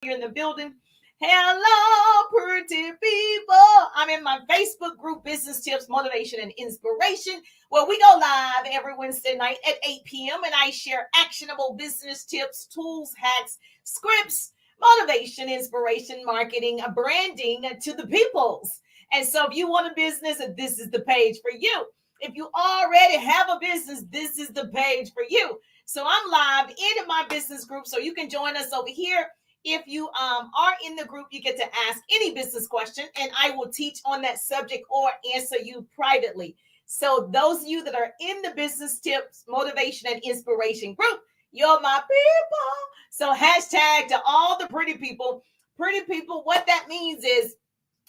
You're in the building. Hello, pretty people. I'm in my Facebook group, Business Tips, Motivation, and Inspiration, where we go live every Wednesday night at 8 p.m. and I share actionable business tips, tools, hacks, scripts, motivation, inspiration, marketing, branding to the peoples. And so if you want a business, this is the page for you. If you already have a business, this is the page for you. So I'm live in my business group, so you can join us over here. If you are in the group, you get to ask any business question, and I will teach on that subject or answer you privately. So those of you that are in the business tips, motivation, and inspiration group, you're my people. So hashtag to all the pretty people. Pretty people, what that means is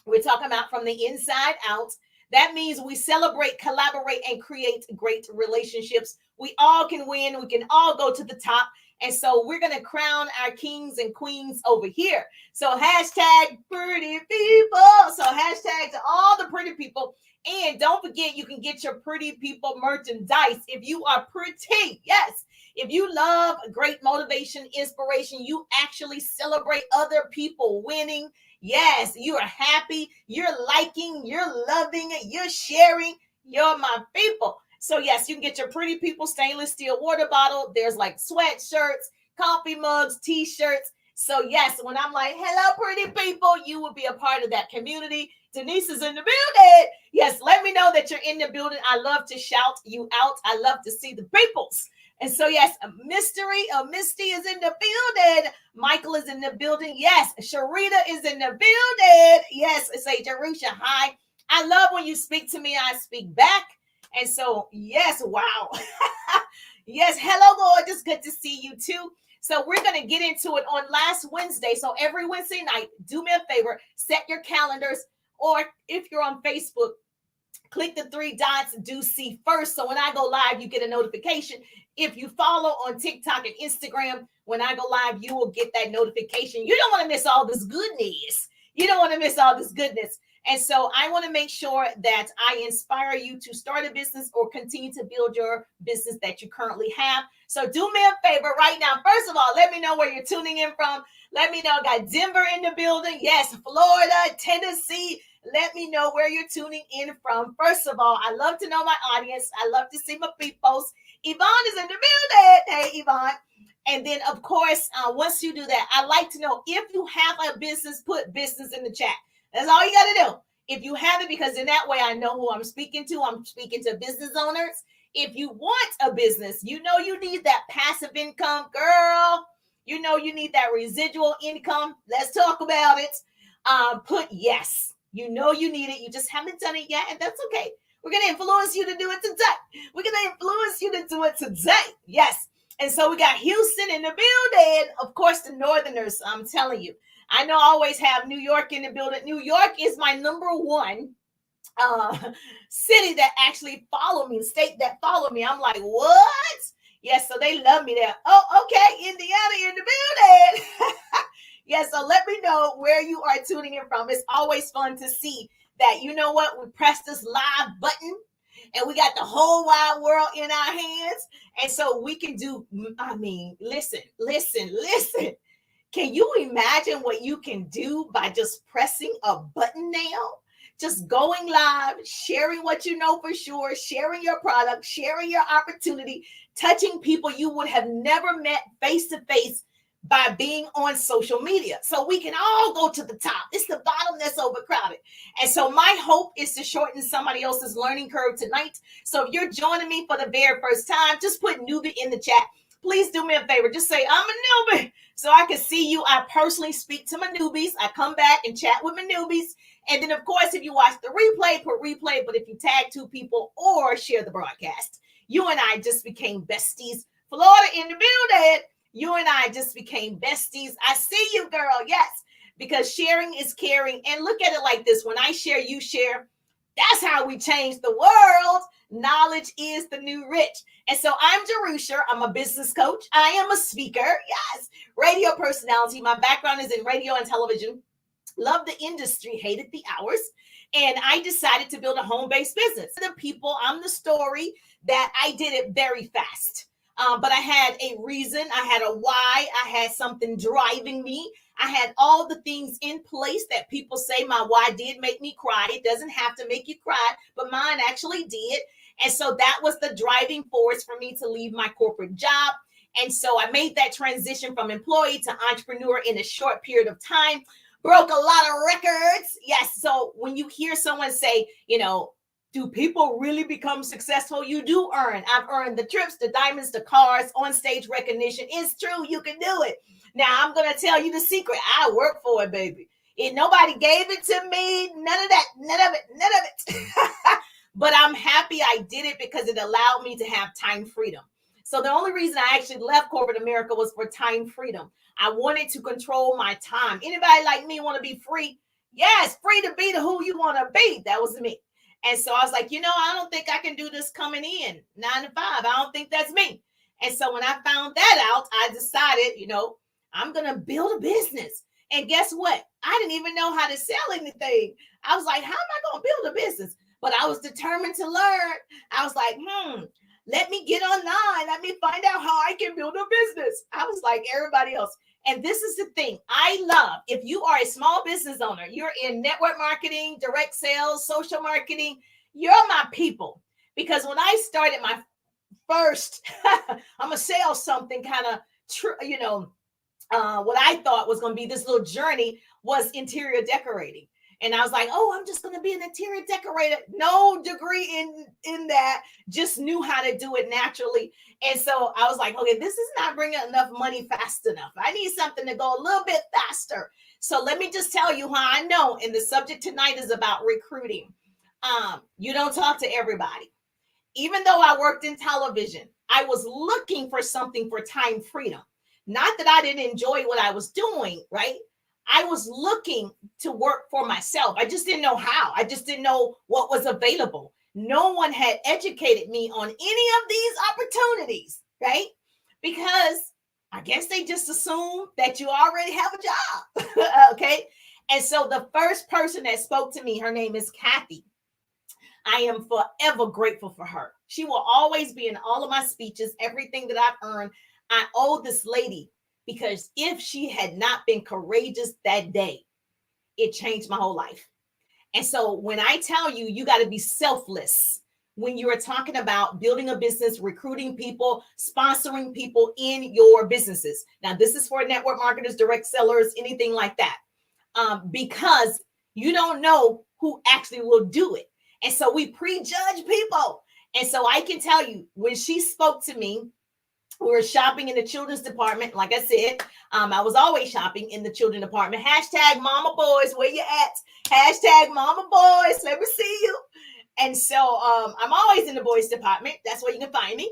we're talking about from the inside out. That means we celebrate, collaborate, and create great relationships. We all can win. We can all go to the top. And so we're going to crown our kings and queens over here. So hashtag pretty people. So hashtag to all the pretty people. And don't forget, you can get your pretty people merchandise if you are pretty. Yes. If you love great motivation, inspiration, you actually celebrate other people winning. Yes, you are happy, you're liking, you're loving, you're sharing, you're my people. So yes, you can get your pretty people stainless steel water bottle. There's like sweatshirts, coffee mugs, t-shirts. So yes, when I'm like, hello, pretty people, you will be a part of that community. Denise is in the building. Yes, let me know that you're in the building. I love to shout you out. I love to see the peoples. And so, yes, Misty is in the building. Michael is in the building. Yes, Sharita is in the building. Yes, say Jerusha, hi. I love when you speak to me, I speak back. And so, yes, wow. Yes, hello, gorgeous. Good to see you too. So we're going to get into it on last Wednesday. So every Wednesday night, do me a favor, set your calendars. Or if you're on Facebook, click the three dots, do see first. So when I go live, you get a notification. If you follow on TikTok and Instagram, when I go live, you will get that notification. You don't want to miss all this goodness. You don't want to miss all this goodness. And so I want to make sure that I inspire you to start a business or continue to build your business that you currently have. So do me a favor right now. First of all, let me know where you're tuning in from. Let me know. I got Denver in the building. Yes, Florida, Tennessee. Let me know where you're tuning in from. First of all, I love to know my audience. I love to see my peoples. Yvonne is in the building. Hey, Yvonne. And then, of course, once you do that, I like to know if you have a business, put business in the chat. That's all you got to do. If you have it, because in that way, I know who I'm speaking to. I'm speaking to business owners. If you want a business, you know you need that passive income, girl. You know you need that residual income. Let's talk about it. Put yes. You know you need it. You just haven't done it yet, and that's okay. We're going to influence you to do it today. We're going to influence you to do it today. Yes. And so we got Houston in the building. Of course, the Northerners, I'm telling you. I know I always have New York in the building. New York is my number one city that actually follow me, state that follow me. I'm like, what? Yes, so they love me there. Oh, okay. Indiana in the building. Yes, so let me know where you are tuning in from. It's always fun to see that, you know what, we press this live button and we got the whole wide world in our hands. And so we can do, listen. Can you imagine what you can do by just pressing a button now? Just going live, sharing what you know for sure, sharing your product, sharing your opportunity, touching people you would have never met face to face by being on social media. So we can all go to the top. It's the bottom that's overcrowded. And so my hope is to shorten somebody else's learning curve tonight. So if you're joining me for the very first time, just put newbie in the chat. Please do me a favor. Just say, I'm a newbie, so I can see you. I personally speak to my newbies. I come back and chat with my newbies. And then, of course, if you watch the replay, put replay. But if you tag two people or share the broadcast, you and I just became besties. Florida in the building. You and I just became besties. I see you, girl. Yes, because sharing is caring. And look at it like this. When I share, you share. That's how we change the world. Knowledge is the new rich. And so I'm Jerusha. I'm a business coach. I am a speaker. Yes. Radio personality. My background is in radio and television. Love the industry. Hated the hours. And I decided to build a home-based business. The people, I'm the story that I did it very fast. But I had a reason. I had a why. I had something driving me. I had all the things in place that people say my why did make me cry. It doesn't have to make you cry, but mine actually did. And so that was the driving force for me to leave my corporate job. And so I made that transition from employee to entrepreneur in a short period of time, broke a lot of records. Yes. So when you hear someone say, do people really become successful? You do earn. I've earned the trips, the diamonds, the cars, on stage recognition. It's true. You can do it. Now, I'm going to tell you the secret. I work for it, baby. Nobody gave it to me. None of that. None of it. But I'm happy I did it because it allowed me to have time freedom. So the only reason I actually left corporate America was for time freedom. I wanted to control my time. Anybody like me want to be free? Yes, free to be who you want to be. That was me. And so I was like, I don't think I can do this coming in 9 to 5. I don't think that's me. And so when I found that out, I decided, I'm going to build a business. And guess what? I didn't even know how to sell anything. I was like, how am I going to build a business? But I was determined to learn. I was like, let me get online. Let me find out how I can build a business. I was like everybody else. And this is the thing I love. If you are a small business owner, you're in network marketing, direct sales, social marketing, you're my people. Because when I started my first, I'm going to sell something kind of, what I thought was going to be this little journey was interior decorating. And I was like, I'm just going to be an interior decorator. No degree in that, just knew how to do it naturally. And so I was like, okay, this is not bringing enough money fast enough. I need something to go a little bit faster. So let me just tell you how I know. And the subject tonight is about recruiting. You don't talk to everybody. Even though I worked in television, I was looking for something for time freedom. Not that I didn't enjoy what I was doing, right? I was looking to work for myself. I just didn't know how. I just didn't know what was available. No one had educated me on any of these opportunities, right? Because I guess they just assume that you already have a job, okay? And so the first person that spoke to me, her name is Kathy. I am forever grateful for her. She will always be in all of my speeches, everything that I've earned. I owe this lady. Because if she had not been courageous that day, it changed my whole life. And so when I tell you, you got to be selfless when you are talking about building a business, recruiting people, sponsoring people in your businesses. Now, this is for network marketers, direct sellers, anything like that, because you don't know who actually will do it. And so we prejudge people. And so I can tell you, when she spoke to me, we were shopping in the children's department. Like I said, I was always shopping in the children's department. Hashtag mama boys, where you at? Hashtag mama boys, let me see you. And so I'm always in the boys department. That's where you can find me.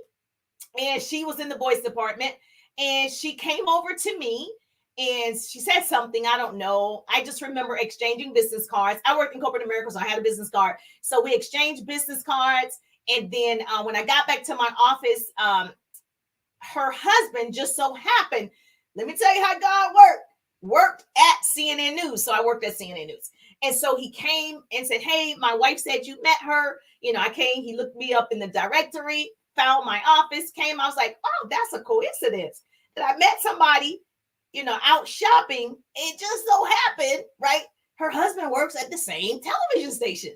And she was in the boys department. And she came over to me and she said something. I don't know. I just remember exchanging business cards. I worked in corporate America, so I had a business card. So we exchanged business cards. And then when I got back to my office, her husband just so happened, let me tell you how God worked at CNN News. So I worked at CNN News. And so he came and said, hey, my wife said you met her. I came, he looked me up in the directory, found my office, came. I was like, oh, that's a coincidence that I met somebody, out shopping. It just so happened, right? Her husband works at the same television station.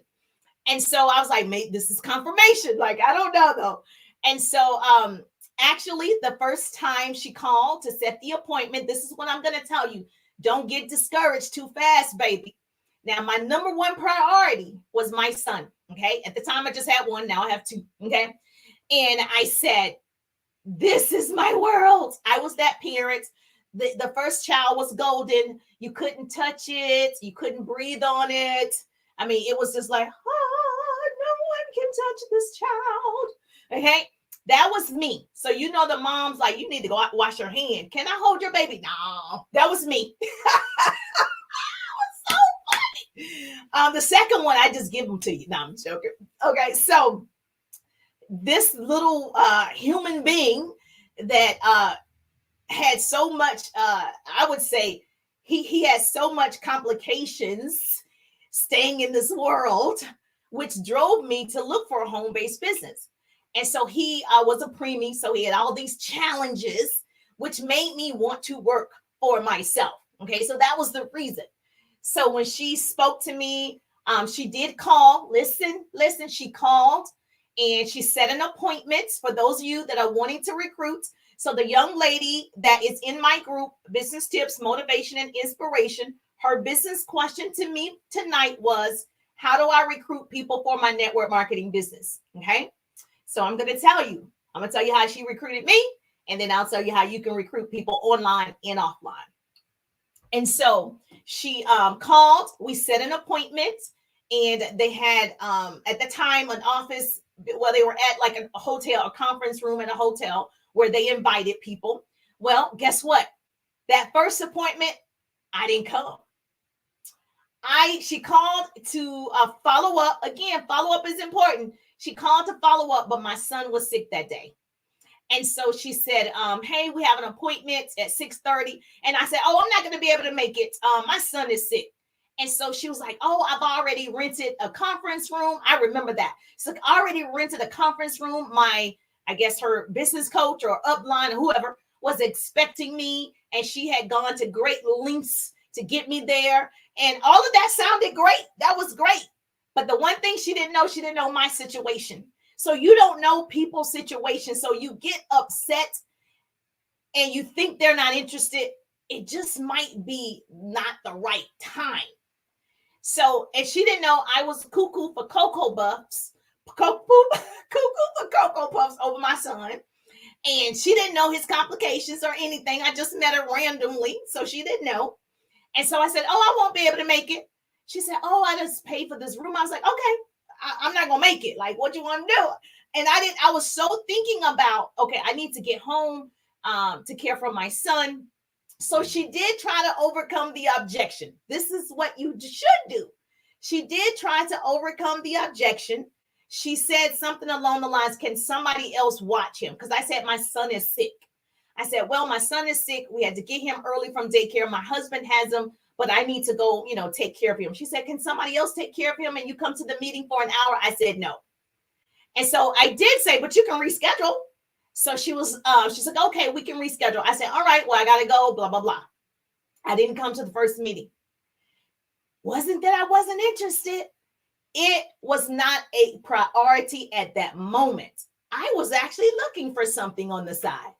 And so I was like, mate, this is confirmation. Like, I don't know though. And so, actually, the first time she called to set the appointment, this is what I'm going to tell you. Don't get discouraged too fast, baby. Now, my number one priority was my son, okay? At the time, I just had one. Now I have two, okay? And I said, this is my world. I was that parent. The first child was golden. You couldn't touch it. You couldn't breathe on it. I mean, it was just like, no one can touch this child, okay? That was me. So the mom's like, you need to go out and wash your hand. Can I hold your baby? No, that was me. It was so funny. The second one, I just give them to you. No, I'm joking. Okay, so this little human being that had so much, I would say, he has so much complications staying in this world, which drove me to look for a home-based business. And so he was a preemie, so he had all these challenges, which made me want to work for myself, Okay, so that was the reason. So when she spoke to me, she did call. Listen, she called and she set an appointment for those of you that are wanting to recruit. So the young lady that is in my group, Business Tips, Motivation, and Inspiration, her business question to me tonight was, how do I recruit people for my network marketing business? Okay, so I'm going to tell you. I'm going to tell you how she recruited me, and then I'll tell you how you can recruit people online and offline. And so she called, we set an appointment, and they had at the time an office, well, they were at like a hotel, a conference room in a hotel where they invited people. Well, guess what? That first appointment, I didn't come. She called to follow up. Again, follow up is important. She called to follow up, but my son was sick that day. And so she said, hey, we have an appointment at 6:30. And I said, oh, I'm not going to be able to make it. My son is sick. And so she was like, oh, I've already rented a conference room. I remember that. So I already rented a conference room. I guess her business coach or upline or whoever was expecting me. And she had gone to great lengths to get me there. And all of that sounded great. That was great. But the one thing she didn't know my situation. So you don't know people's situation. So you get upset and you think they're not interested. It just might be not the right time. So, and she didn't know I was cuckoo for Cocoa Puffs over my son. And she didn't know his complications or anything. I just met her randomly. So she didn't know. And so I said, oh, I won't be able to make it. She said, oh, I just paid for this room. I was like, okay. I'm not going to make it. Like, what you want to do? And I was so thinking about, okay, I need to get home to care for my son. So she did try to overcome the objection. This is what you should do. She did try to overcome the objection. She said something along the lines, can somebody else watch him? Because I said, my son is sick. I said, well, my son is sick. We had to get him early from daycare. My husband has him, but I need to go, take care of him. She said, can somebody else take care of him and you come to the meeting for an hour? I said, no. And so I did say, but you can reschedule. So she's like, okay, we can reschedule. I said, all right, well, I got to go, blah, blah, blah. I didn't come to the first meeting. Wasn't that I wasn't interested. It was not a priority at that moment. I was actually looking for something on the side.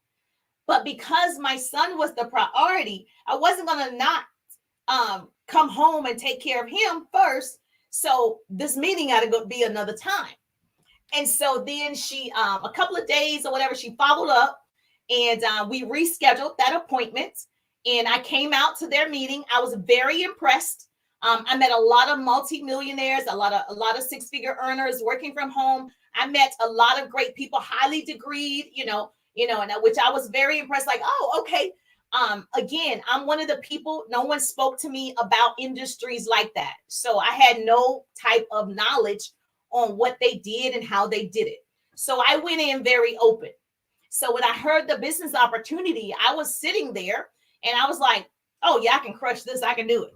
But because my son was the priority, I wasn't going to not come home and take care of him first. So this meeting had to go be another time. And so then she, a couple of days or whatever, she followed up and we rescheduled that appointment. And I came out to their meeting. I was very impressed. I met a lot of multimillionaires, a lot of six-figure earners working from home. I met a lot of great people, highly degreed, and which I was very impressed. Like, oh, okay. Again, I'm one of the people, no one spoke to me about industries like that. So I had no type of knowledge on what they did and how they did it. So I went in very open. So when I heard the business opportunity, I was sitting there and I was like, oh yeah, I can crush this. I can do it.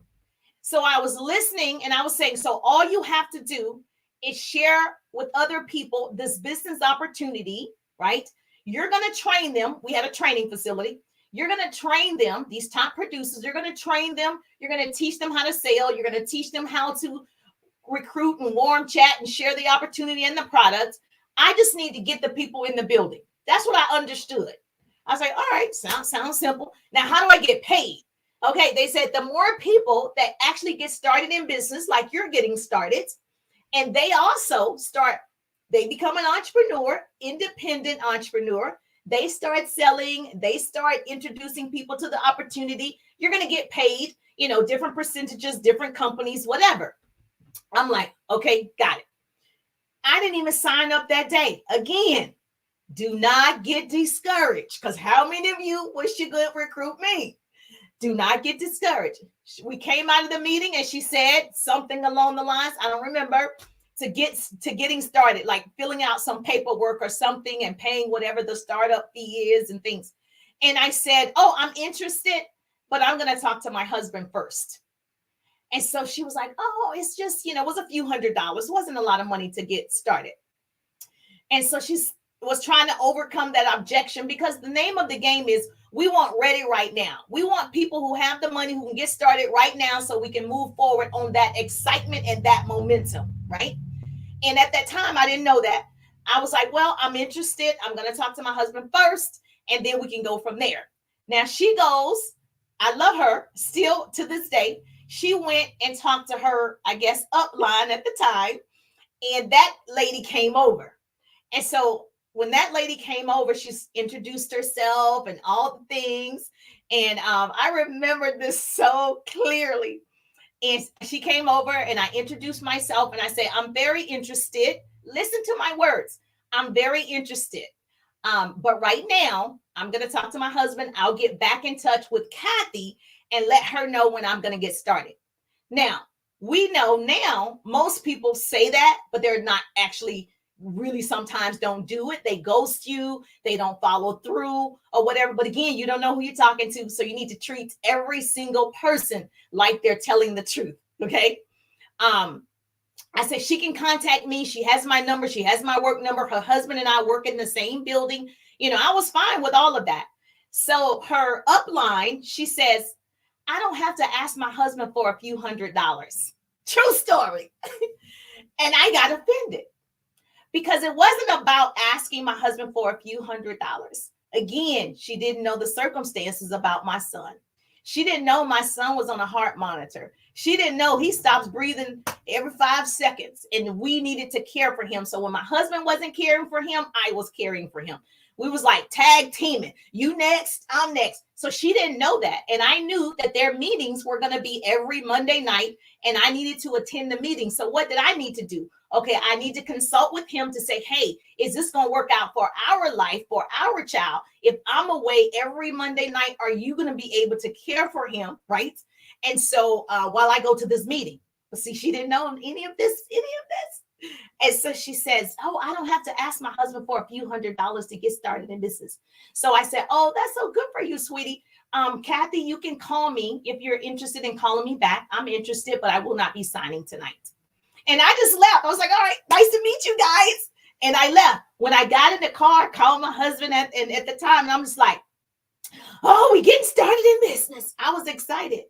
So I was listening and I was saying, so all you have to do is share with other people this business opportunity, right? You're going to train them. We had a training facility. You're going to train them, these top producers. You're going to train them. You're going to teach them how to sell. You're going to teach them how to recruit and warm chat and share the opportunity and the product. I just need to get the people in the building. That's what I understood. I was like, all right, sounds simple. Now, how do I get paid? Okay, they said the more people that actually get started in business, like you're getting started, and they also they become an entrepreneur, independent entrepreneur. They start selling, they start introducing people to the opportunity. You're going to get paid, different percentages, different companies, whatever. I'm like, okay, got it. I didn't even sign up that day. Again, do not get discouraged, because how many of you wish you could recruit me? Do not get discouraged. We came out of the meeting and she said something along the lines, I don't remember, to getting started, like filling out some paperwork or something and paying whatever the startup fee is and things. And I said, oh, I'm interested, but I'm going to talk to my husband first. And so she was like, oh, it's just, it was a few $100s. It wasn't a lot of money to get started. And so she was trying to overcome that objection, because the name of the game is, We want ready right now. We want people who have the money, who can get started right now so we can move forward on that excitement and that momentum, right? And at that time, I didn't know that. I was like, well, I'm interested. I'm going to talk to my husband first, and then we can go from there. Now she goes, I love her still to this day. She went and talked to her, I guess, upline at the time, and that lady came over. And so when that lady came over, she introduced herself and all the things. And I remember this so clearly. And she came over and I introduced myself and I said, I'm very interested. Listen to my words. I'm very interested. But right now, I'm going to talk to my husband. I'll get back in touch with Kathy and let her know when I'm going to get started. Now, we know now most people say that, but they're not actually really sometimes don't do it. They ghost you, they don't follow through or whatever. But again, you don't know who you're talking to. So you need to treat every single person like they're telling the truth. Okay. I said, she can contact me. She has my number. She has my work number. Her husband and I work in the same building. You know, I was fine with all of that. So her upline, she says, I don't have to ask my husband for a few $100s. True story. And I got offended because it wasn't about asking my husband for a few $100s. Again, she didn't know the circumstances about my son. She didn't know my son was on a heart monitor. She didn't know he stops breathing every 5 seconds and we needed to care for him. So when my husband wasn't caring for him, I was caring for him. We was like tag teaming. You next, I'm next. So she didn't know that. And I knew that their meetings were going to be every Monday night and I needed to attend the meeting. So what did I need to do? Okay, I need to consult with him to say, hey, is this going to work out for our life, for our child? If I'm away every Monday night, are you going to be able to care for him, right? And so while I go to this meeting, but see, she didn't know any of this. And so she says, oh, I don't have to ask my husband for a few $100s to get started in business. So I said, oh, that's so good for you, sweetie. Kathy, you can call me if you're interested in calling me back. I'm interested, but I will not be signing tonight. And I just left. I was like, all right, nice to meet you guys. And I left. When I got in the car, called my husband at the time, and I'm just like, oh, we're getting started in business. I was excited.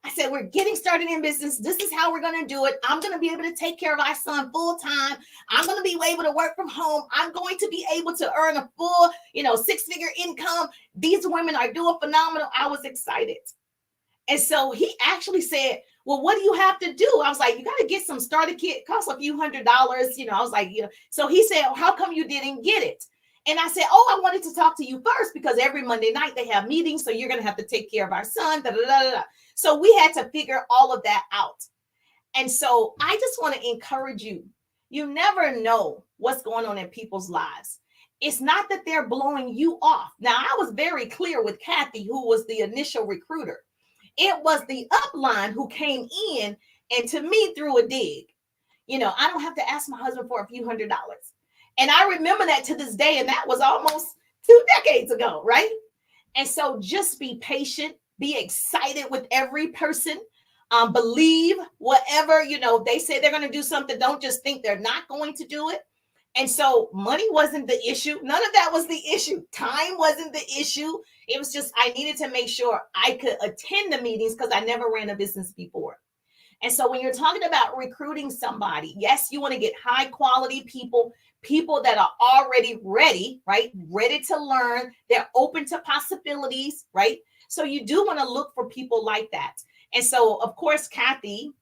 I said, we're getting started in business. This is how we're going to do it. I'm going to be able to take care of our son full time. I'm going to be able to work from home. I'm going to be able to earn a full, 6-figure income. These women are doing phenomenal. I was excited. And so he actually said, well, what do you have to do? I was like, you got to get some starter kit, cost a few $100s. I was like, so he said, well, how come you didn't get it? And I said, oh, I wanted to talk to you first because every Monday night they have meetings. So you're going to have to take care of our son. Da, da, da, da. So we had to figure all of that out. And so I just want to encourage you. You never know what's going on in people's lives. It's not that they're blowing you off. Now, I was very clear with Kathy, who was the initial recruiter. It was the upline who came in and to me threw a dig. I don't have to ask my husband for a few $100s. And I remember that to this day. And that was almost 2 decades ago, right? And so just be patient, be excited with every person. Believe whatever, they say they're going to do something. Don't just think they're not going to do it. And so money wasn't the issue. None of that was the issue. Time wasn't the issue. It was just I needed to make sure I could attend the meetings because I never ran a business before. And so when you're talking about recruiting somebody, yes, you want to get high quality people that are already ready, right? Ready to learn. They're open to possibilities, right? So you do want to look for people like that. And so, of course, Kathy,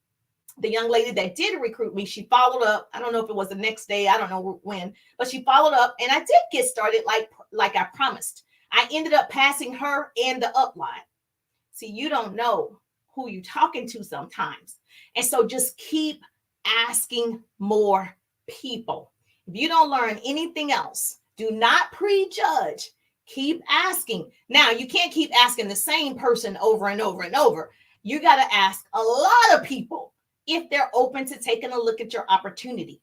the young lady that did recruit me, she followed up. I don't know if it was the next day. I don't know when, but she followed up and I did get started like I promised. I ended up passing her and the upline. See, you don't know who you're talking to sometimes. And so just keep asking more people. If you don't learn anything else, do not prejudge. Keep asking. Now, you can't keep asking the same person over and over and over. You got to ask a lot of people if they're open to taking a look at your opportunity.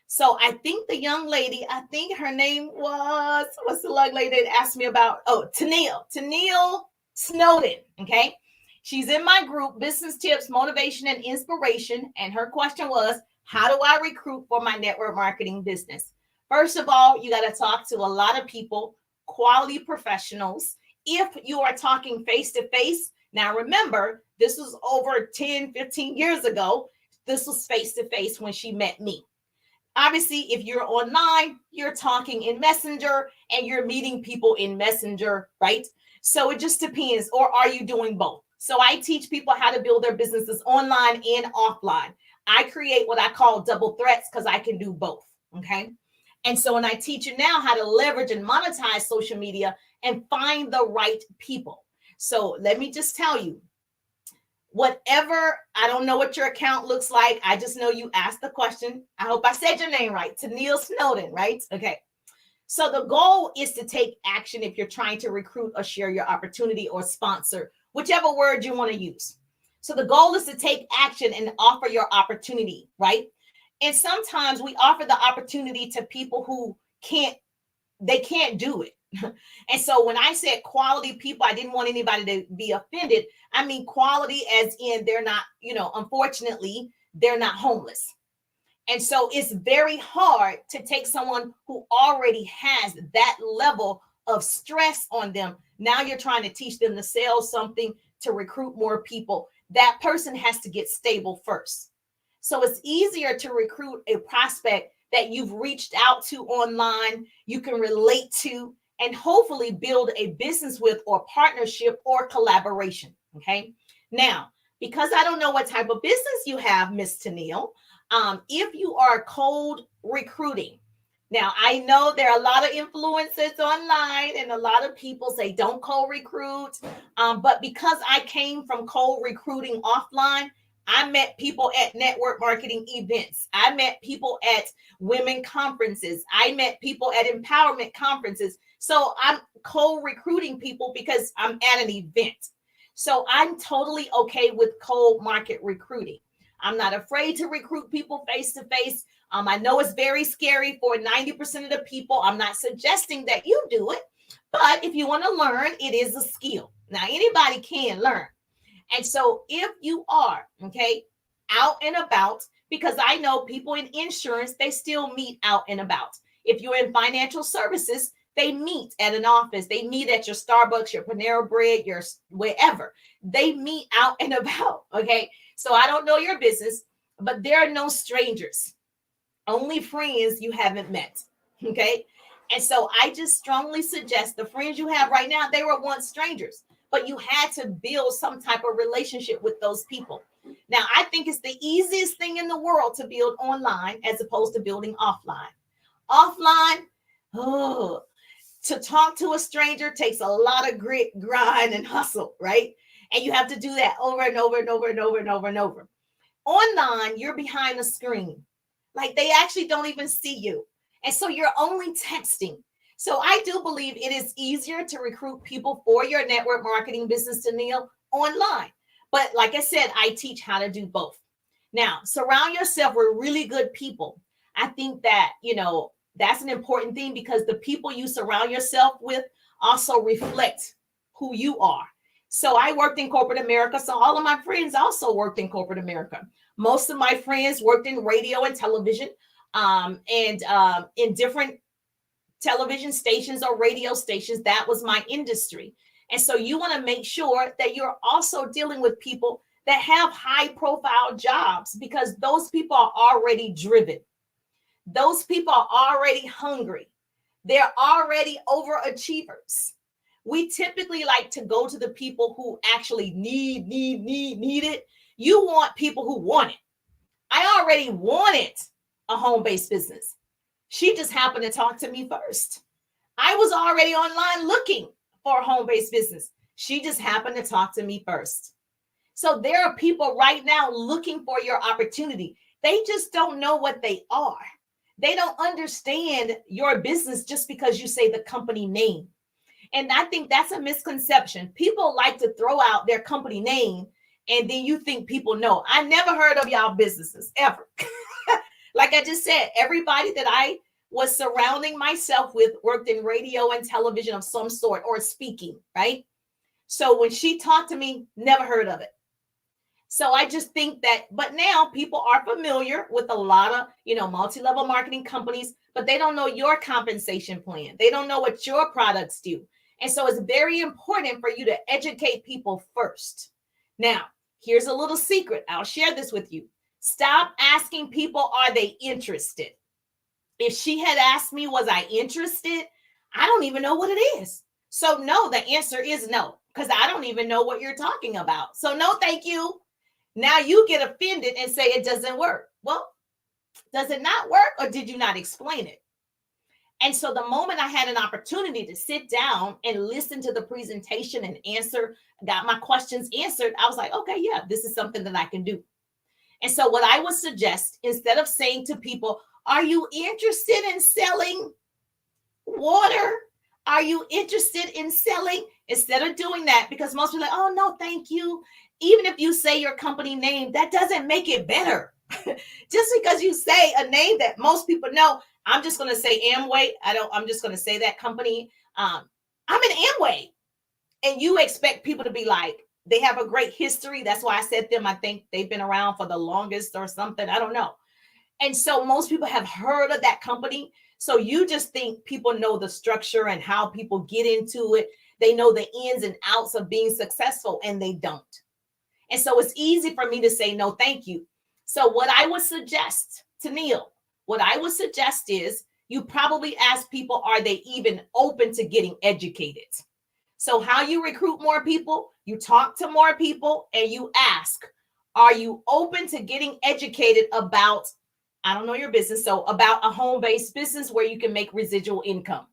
So I think the young lady, I think her name was, what's the young lady that asked me about? Oh, Tennille Snowden. Okay. She's in my group, Business Tips, Motivation, and Inspiration. And her question was, how do I recruit for my network marketing business? First of all, you got to talk to a lot of people, quality professionals if you are talking face to face, now remember, this was over 10, 15 years ago. This was face to face when she met me. Obviously, if you're online, you're talking in Messenger and you're meeting people in Messenger, right? So it just depends. Or are you doing both? So I teach people how to build their businesses online and offline. I create what I call double threats because I can do both. Okay. And so when I teach you now how to leverage and monetize social media and find the right people. So let me just tell you, whatever, I don't know what your account looks like. I just know you asked the question. I hope I said your name right. Tennille Snowden, right? Okay. So the goal is to take action if you're trying to recruit or share your opportunity or sponsor, whichever word you want to use. So the goal is to take action and offer your opportunity, right? And sometimes we offer the opportunity to people who can't do it. And so when I said quality people, I didn't want anybody to be offended. I mean quality as in they're not, unfortunately, they're not homeless. And so it's very hard to take someone who already has that level of stress on them. Now you're trying to teach them to sell something, to recruit more people. That person has to get stable first. So it's easier to recruit a prospect that you've reached out to online, you can relate to, and hopefully build a business with or partnership or collaboration. Okay. Now, because I don't know what type of business you have, Miss Tennille, if you are cold recruiting, now I know there are a lot of influencers online and a lot of people say don't cold recruit. But because I came from cold recruiting offline, I met people at network marketing events. I met people at women conferences. I met people at empowerment conferences. So I'm cold recruiting people because I'm at an event. So I'm totally okay with cold market recruiting. I'm not afraid to recruit people face to face. I know it's very scary for 90% of the people. I'm not suggesting that you do it, but if you want to learn, it is a skill. Now, anybody can learn. And so if you are, okay, out and about, because I know people in insurance, they still meet out and about. If you're in financial services, they meet at an office. They meet at your Starbucks, your Panera Bread, your wherever. They meet out and about, okay? So I don't know your business, but there are no strangers, only friends you haven't met, okay? And so I just strongly suggest the friends you have right now, they were once strangers, but you had to build some type of relationship with those people. Now, I think it's the easiest thing in the world to build online as opposed to building offline. Offline, to talk to a stranger takes a lot of grit, grind, and hustle, right? And you have to do that over and over and over and over and over and over. Online, you're behind the screen. Like they actually don't even see you. And so you're only texting. So I do believe it is easier to recruit people for your network marketing business, Tennille, online. But like I said, I teach how to do both. Now, surround yourself with really good people. I think that, that's an important thing because the people you surround yourself with also reflect who you are. So I worked in corporate America. So all of my friends also worked in corporate America. Most of my friends worked in radio and television, and in different television stations or radio stations. That was my industry. And so you want to make sure that you're also dealing with people that have high profile jobs because those people are already driven. Those people are already hungry. They're already overachievers. We typically like to go to the people who actually need it. You want people who want it. I already wanted a home-based business. She just happened to talk to me first. I was already online looking for a home-based business. She just happened to talk to me first. So there are people right now looking for your opportunity. They just don't know what they are. They don't understand your business just because you say the company name. And I think that's a misconception. People like to throw out their company name and then you think people know. I never heard of y'all businesses ever. Like I just said, everybody that I was surrounding myself with worked in radio and television of some sort or speaking, right? So when she talked to me, never heard of it. So I just think that, but now people are familiar with a lot of, multi-level marketing companies, but they don't know your compensation plan. They don't know what your products do. And so it's very important for you to educate people first. Now, here's a little secret. I'll share this with you. Stop asking people, are they interested? If she had asked me, was I interested? I don't even know what it is. So no, the answer is no, because I don't even know what you're talking about. So no, thank you. Now you get offended and say it doesn't work. Well, does it not work, or did you not explain it? And so the moment I had an opportunity to sit down and listen to the presentation and got my questions answered, I was like, okay, yeah, this is something that I can do. And so what I would suggest, instead of saying to people, are you interested in selling water? Are you interested in selling? Instead of doing that, because most people are like, oh, no, thank you. Even if you say your company name, that doesn't make it better. Just because you say a name that most people know, I'm just going to say Amway. I'm just going to say that company. I'm an Amway. And you expect people to be like, they have a great history. That's why I said them. I think they've been around for the longest or something. I don't know. And so most people have heard of that company. So you just think people know the structure and how people get into it. They know the ins and outs of being successful, and they don't. And so it's easy for me to say, no, thank you. So what I would suggest to Neil, what I would suggest is you probably ask people, are they even open to getting educated? So how you recruit more people, you talk to more people, and you ask, are you open to getting educated about, I don't know your business, so about a home-based business where you can make residual income?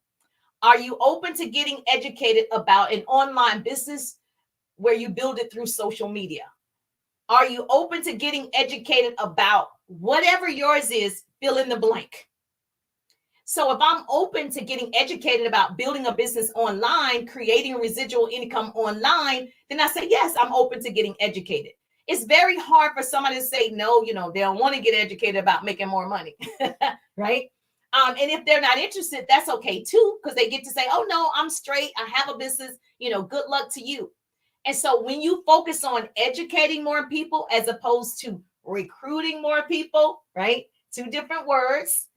Are you open to getting educated about an online business where you build it through social media? Are you open to getting educated about whatever yours is, fill in the blank? So if I'm open to getting educated about building a business online, creating residual income online, then I say, yes, I'm open to getting educated. It's very hard for somebody to say no, they don't want to get educated about making more money, right? And if they're not interested, that's okay too, because they get to say, oh no, I'm straight. I have a business, good luck to you. And so when you focus on educating more people as opposed to recruiting more people, right? Two different words.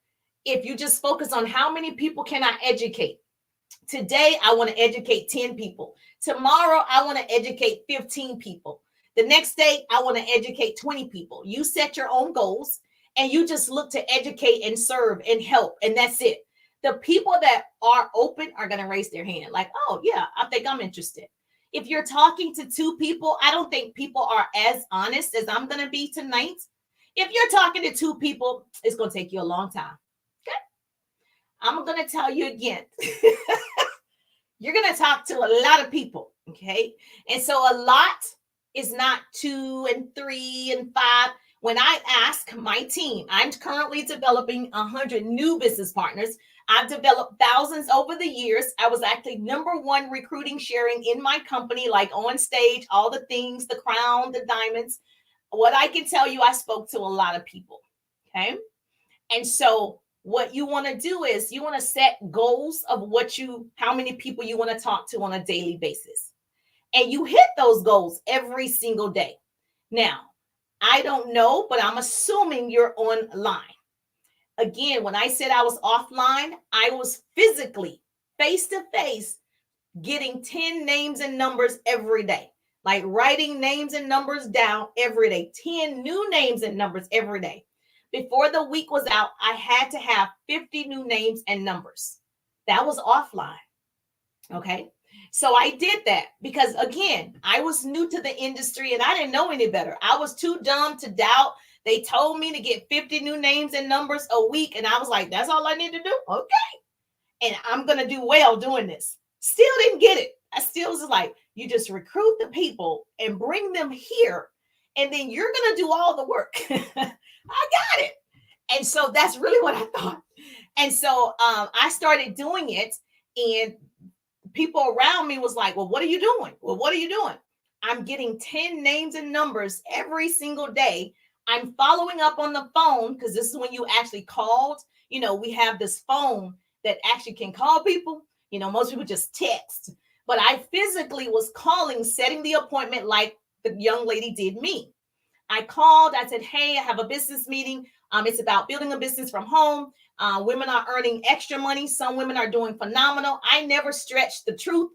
If you just focus on how many people can I educate? Today, I want to educate 10 people. Tomorrow, I want to educate 15 people. The next day, I want to educate 20 people. You set your own goals and you just look to educate and serve and help. And that's it. The people that are open are going to raise their hand like, oh, yeah, I think I'm interested. If you're talking to 2 people, I don't think people are as honest as I'm going to be tonight. If you're talking to 2 people, it's going to take you a long time. Okay. I'm going to tell you again. You're going to talk to a lot of people. Okay. And so a lot is not 2 and 3 and 5. When I ask my team, I'm currently developing 100 new business partners. I've developed thousands over the years. I was actually #1 recruiting sharing in my company, like on stage, all the things, the crown, the diamonds. What I can tell you, I spoke to a lot of people. Okay. And so what you want to do is you want to set goals of how many people you want to talk to on a daily basis. And you hit those goals every single day. Now, I don't know, but I'm assuming you're online. Again, when I said I was offline, I was physically face-to-face getting 10 names and numbers every day, like writing names and numbers down every day, 10 new names and numbers every day. Before the week was out, I had to have 50 new names and numbers. That was offline. Okay. So I did that because, again, I was new to the industry and I didn't know any better. I was too dumb to doubt. They told me to get 50 new names and numbers a week. And I was like, that's all I need to do. Okay. And I'm going to do well doing this. Still didn't get it. I still was like, you just recruit the people and bring them here. And then you're going to do all the work. I got it. And so that's really what I thought. And so I started doing it, and people around me was like, well, what are you doing? Well, what are you doing? I'm getting 10 names and numbers every single day. I'm following up on the phone because this is when you actually called. We have this phone that actually can call people. Most people just text. But I physically was calling, setting the appointment like the young lady did me. I called. I said, hey, I have a business meeting. It's about building a business from home. Women are earning extra money. Some women are doing phenomenal. I never stretched the truth.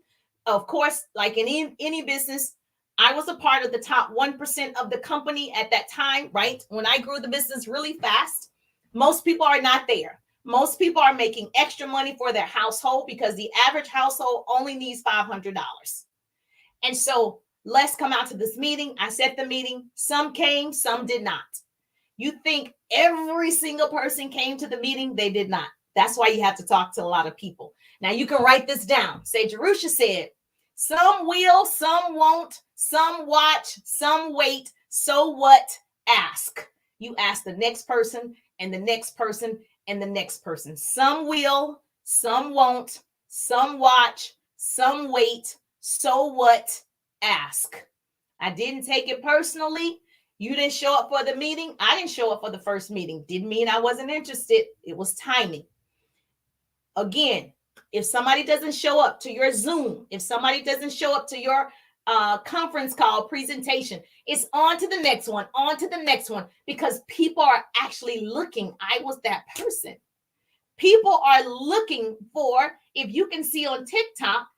Of course, like in any business, I was a part of the top 1% of the company at that time, right? When I grew the business really fast, most people are not there. Most people are making extra money for their household because the average household only needs $500. And so let's come out to this meeting. I set the meeting. Some came, some did not. You think every single person came to the meeting? They did not. That's why you have to talk to a lot of people. Now you can write this down. Say, Jerusha said, some will, some won't, some watch, some wait. So what? Ask. You ask the next person and the next person and the next person. Some will, some won't, some watch, some wait. So what? Ask. I didn't take it personally. You didn't show up for the meeting. I didn't show up for the first meeting. Didn't mean I wasn't interested. It was timing. Again, if somebody doesn't show up to your Zoom, if somebody doesn't show up to your conference call presentation, it's on to the next one, on to the next one, because people are actually looking. I was that person. People are looking for, if you can see on TikTok,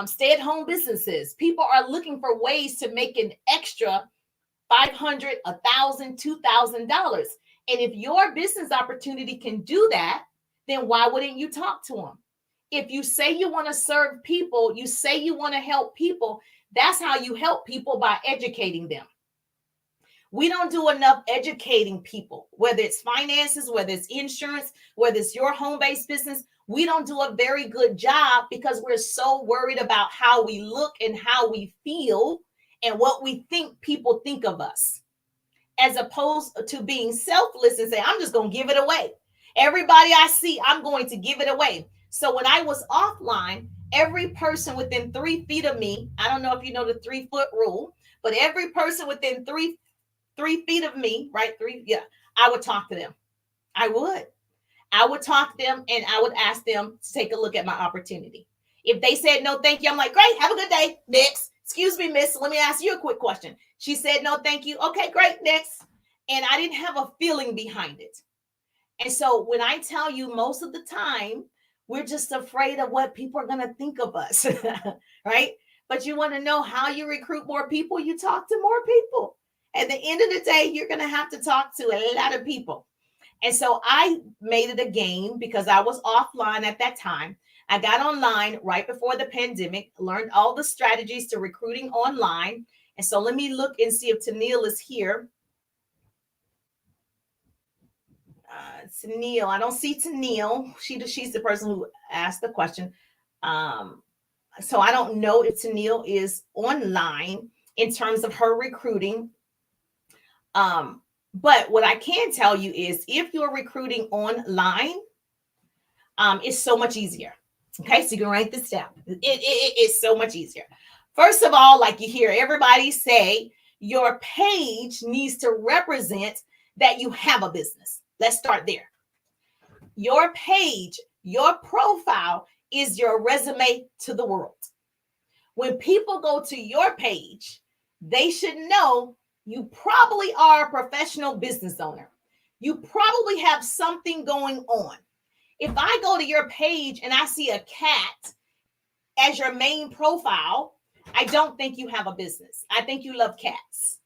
stay-at-home businesses. People are looking for ways to make an extra $500, $1,000, $2,000. And if your business opportunity can do that, then why wouldn't you talk to them? If you say you want to serve people, you say you want to help people, that's how you help people, by educating them. We don't do enough educating people, whether it's finances, whether it's insurance, whether it's your home-based business. We don't do a very good job because we're so worried about how we look and how we feel and what we think people think of us, as opposed to being selfless and say, I'm just going to give it away. Everybody I see, I'm going to give it away. So when I was offline, every person within 3 feet of me, I don't know if you know the 3-foot rule, but every person within three feet of me, right? I would talk to them. I would talk to them and I would ask them to take a look at my opportunity. If they said no, thank you, I'm like, great, have a good day. Next. Excuse me, miss, let me ask you a quick question. She said no, thank you. Okay, great, next. And I didn't have a feeling behind it. And so when I tell you, most of the time, we're just afraid of what people are going to think of us, right? But you want to know how you recruit more people, you talk to more people. At the end of the day, you're going to have to talk to a lot of people. And so I made it a game because I was offline at that time. I got online right before the pandemic, learned all the strategies to recruiting online. And so let me look and see if Tennille is here. Tennille, I don't see Tennille. She's the person who asked the question. So I don't know if Tennille is online in terms of her recruiting. But what I can tell you is if you're recruiting online, it's so much easier. Okay, so you can write this down. It's so much easier. First of all, like you hear everybody say, your page needs to represent that you have a business. Let's start there. Your page, your profile is your resume to the world. When people go to your page, they should know you probably are a professional business owner. You probably have something going on. If I go to your page and I see a cat as your main profile, I don't think you have a business. I think you love cats.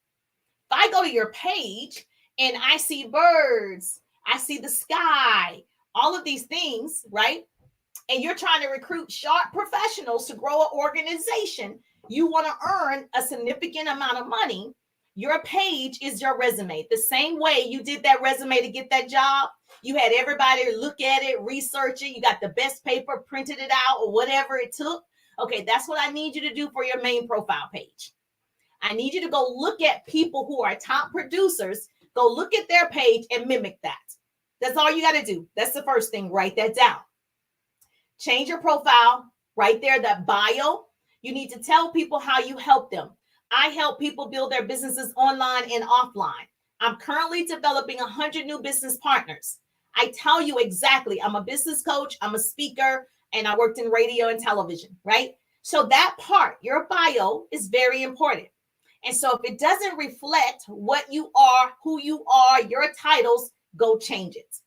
If I go to your page and I see birds, I see the sky, all of these things, right? And you're trying to recruit sharp professionals to grow an organization, you want to earn a significant amount of money. Your page is your resume. The same way you did that resume to get that job, you had everybody look at it, research it. You got the best paper, printed it out, or whatever it took. Okay, that's what I need you to do for your main profile page. I need you to go look at people who are top producers. Go look at their page and mimic that. That's all you got to do. That's the first thing. Write that down. Change your profile right there, that bio. You need to tell people how you help them. I help people build their businesses online and offline. I'm currently developing 100 new business partners. I tell you exactly, I'm a business coach, I'm a speaker, and I worked in radio and television, right? So that part, your bio, is very important. And so if it doesn't reflect what you are, who you are, your titles, go change it.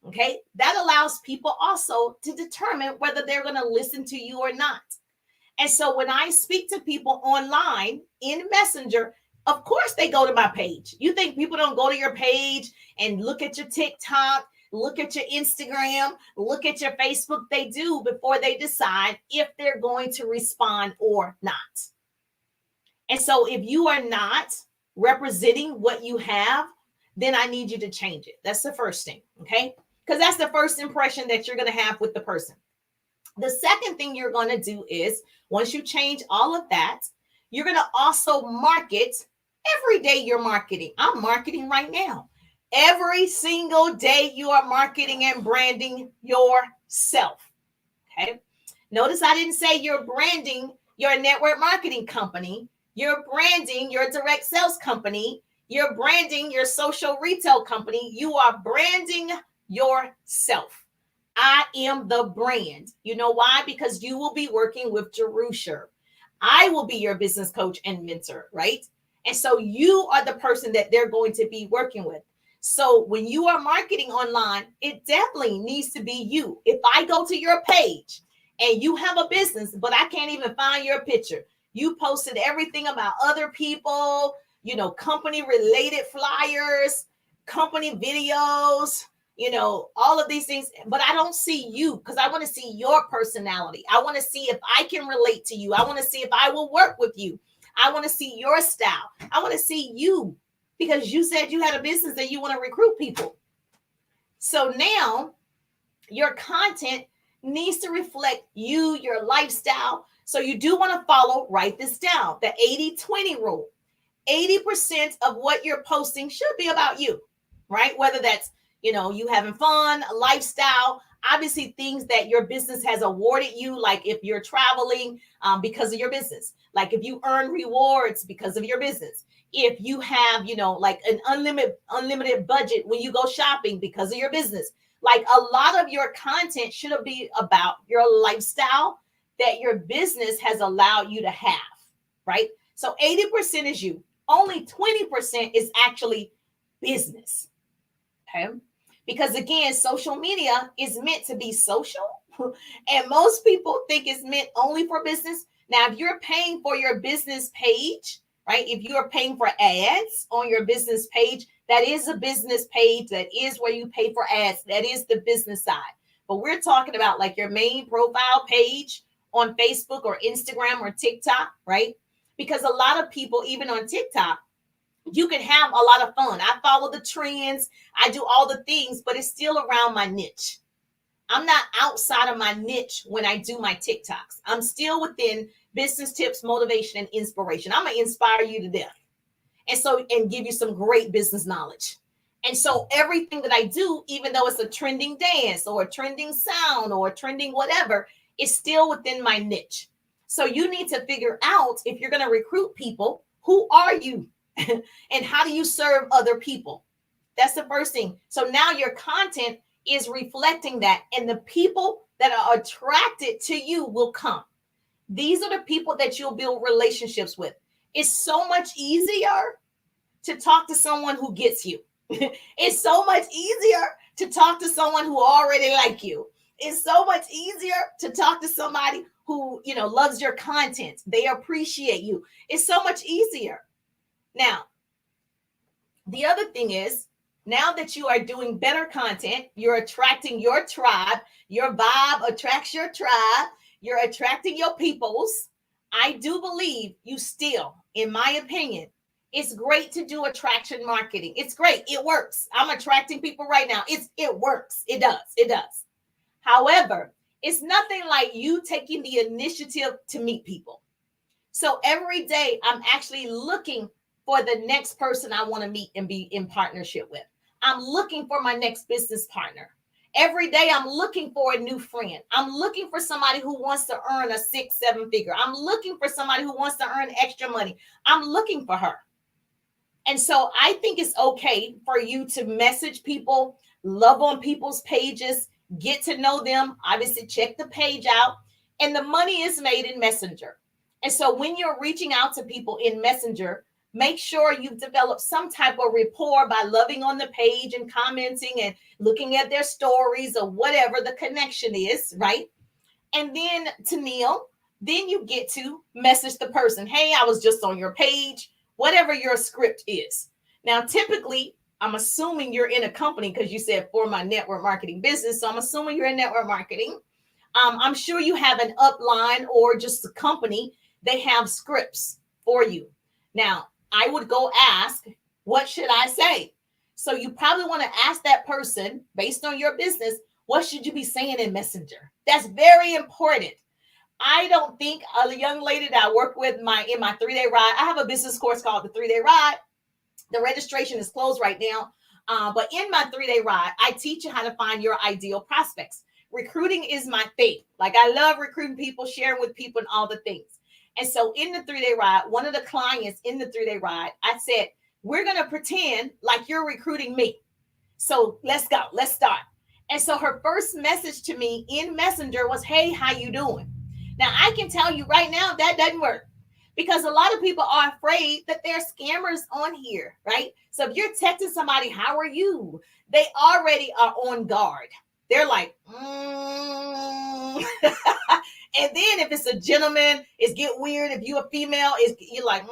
Okay? That allows people also to determine whether they're going to listen to you or not. And so when I speak to people online in Messenger, of course they go to my page. You think people don't go to your page and look at your TikTok, look at your Instagram, look at your Facebook? They do before they decide if they're going to respond or not. And so if you are not representing what you have, then I need you to change it. That's the first thing, okay? Because that's the first impression that you're going to have with the person. The second thing you're going to do is once you change all of that, you're going to also market every day. You're marketing. I'm marketing right now. Every single day you are marketing and branding yourself. Okay. Notice I didn't say you're branding your network marketing company. You're branding your direct sales company. You're branding your social retail company. You are branding yourself. I am the brand. You know why? Because you will be working with Jerusha. I will be your business coach and mentor, right? And so you are the person that they're going to be working with. So when you are marketing online, it definitely needs to be you. If I go to your page and you have a business, but I can't even find your picture, you posted everything about other people, company related flyers, company videos, all of these things, but I don't see you because I want to see your personality. I want to see if I can relate to you. I want to see if I will work with you. I want to see your style. I want to see you because you said you had a business and you want to recruit people. So now your content needs to reflect you, your lifestyle. So you do want to write this down, the 80-20 rule. 80% of what you're posting should be about you, right? Whether that's, you having fun, a lifestyle, obviously things that your business has awarded you, like if you're traveling because of your business, like if you earn rewards because of your business, if you have, like an unlimited budget when you go shopping because of your business. Like a lot of your content should be about your lifestyle that your business has allowed you to have, right? So 80% is you. Only 20% is actually business. Okay. Because again, social media is meant to be social. And most people think it's meant only for business. Now, if you're paying for your business page, right? If you are paying for ads on your business page, that is a business page. That is where you pay for ads. That is the business side. But we're talking about like your main profile page on Facebook or Instagram or TikTok, right? Because a lot of people, even on TikTok, you can have a lot of fun. I follow the trends. I do all the things, but it's still around my niche. I'm not outside of my niche when I do my TikToks. I'm still within business tips, motivation, and inspiration. I'm going to inspire you to death. And give you some great business knowledge. And so everything that I do, even though it's a trending dance or a trending sound or a trending whatever, is still within my niche. So you need to figure out, if you're going to recruit people, who are you and how do you serve other people? That's the first thing. So now your content is reflecting that, and the people that are attracted to you will come. These are the people that you'll build relationships with. It's so much easier to talk to someone who gets you. It's so much easier to talk to someone who already like you. It's so much easier to talk to somebody who, loves your content. They appreciate you. It's so much easier. Now, the other thing is, now that you are doing better content, you're attracting your tribe. Your vibe attracts your tribe. You're attracting your peoples. I do believe you still, in my opinion, it's great to do attraction marketing. It's great. It works. I'm attracting people right now. It works. It does. It does. However, it's nothing like you taking the initiative to meet people. So every day I'm actually looking for the next person I want to meet and be in partnership with. I'm looking for my next business partner. Every day I'm looking for a new friend. I'm looking for somebody who wants to earn a 6-7 figure. I'm looking for somebody who wants to earn extra money. I'm looking for her. And so I think it's okay for you to message people, love on people's pages, get to know them, obviously check the page out, and the money is made in Messenger. And so when you're reaching out to people in Messenger, make sure you've developed some type of rapport by loving on the page and commenting and looking at their stories or whatever the connection is, right? And then, Tennille, Then you get to message the person, hey, I was just on your page, whatever your script is. Now, typically, I'm assuming you're in a company because you said for my network marketing business. So I'm assuming you're in network marketing. I'm sure you have an upline or just a company. They have scripts for you. Now, I would go ask, what should I say? So you probably want to ask that person based on your business, what should you be saying in Messenger? That's very important. I don't think a young lady that I work with in my 3-day ride, I have a business course called the 3-day ride. The registration is closed right now. But in my 3-day ride, I teach you how to find your ideal prospects. Recruiting is my thing. Like, I love recruiting people, sharing with people and all the things. And so in the 3-day ride, one of the clients in the 3-day ride, I said, we're going to pretend like you're recruiting me. So let's go. Let's start. And so her first message to me in Messenger was, hey, how you doing? Now, I can tell you right now that doesn't work, because a lot of people are afraid that there are scammers on here, right? So if you're texting somebody, how are you? They already are on guard. They're like, And then if it's a gentleman, it's get weird. If you're a female, you're like,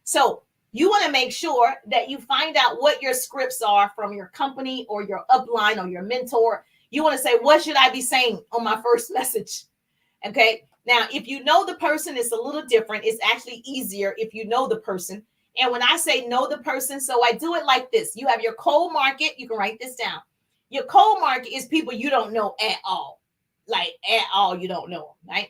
So you want to make sure that you find out what your scripts are from your company or your upline or your mentor. You want to say, what should I be saying on my first message? Okay. Now, if you know the person, it's a little different. It's actually easier if you know the person. And when I say know the person, so I do it like this. You have your cold market. You can write this down. Your cold market is people you don't know at all. Like, at all, you don't know them, right?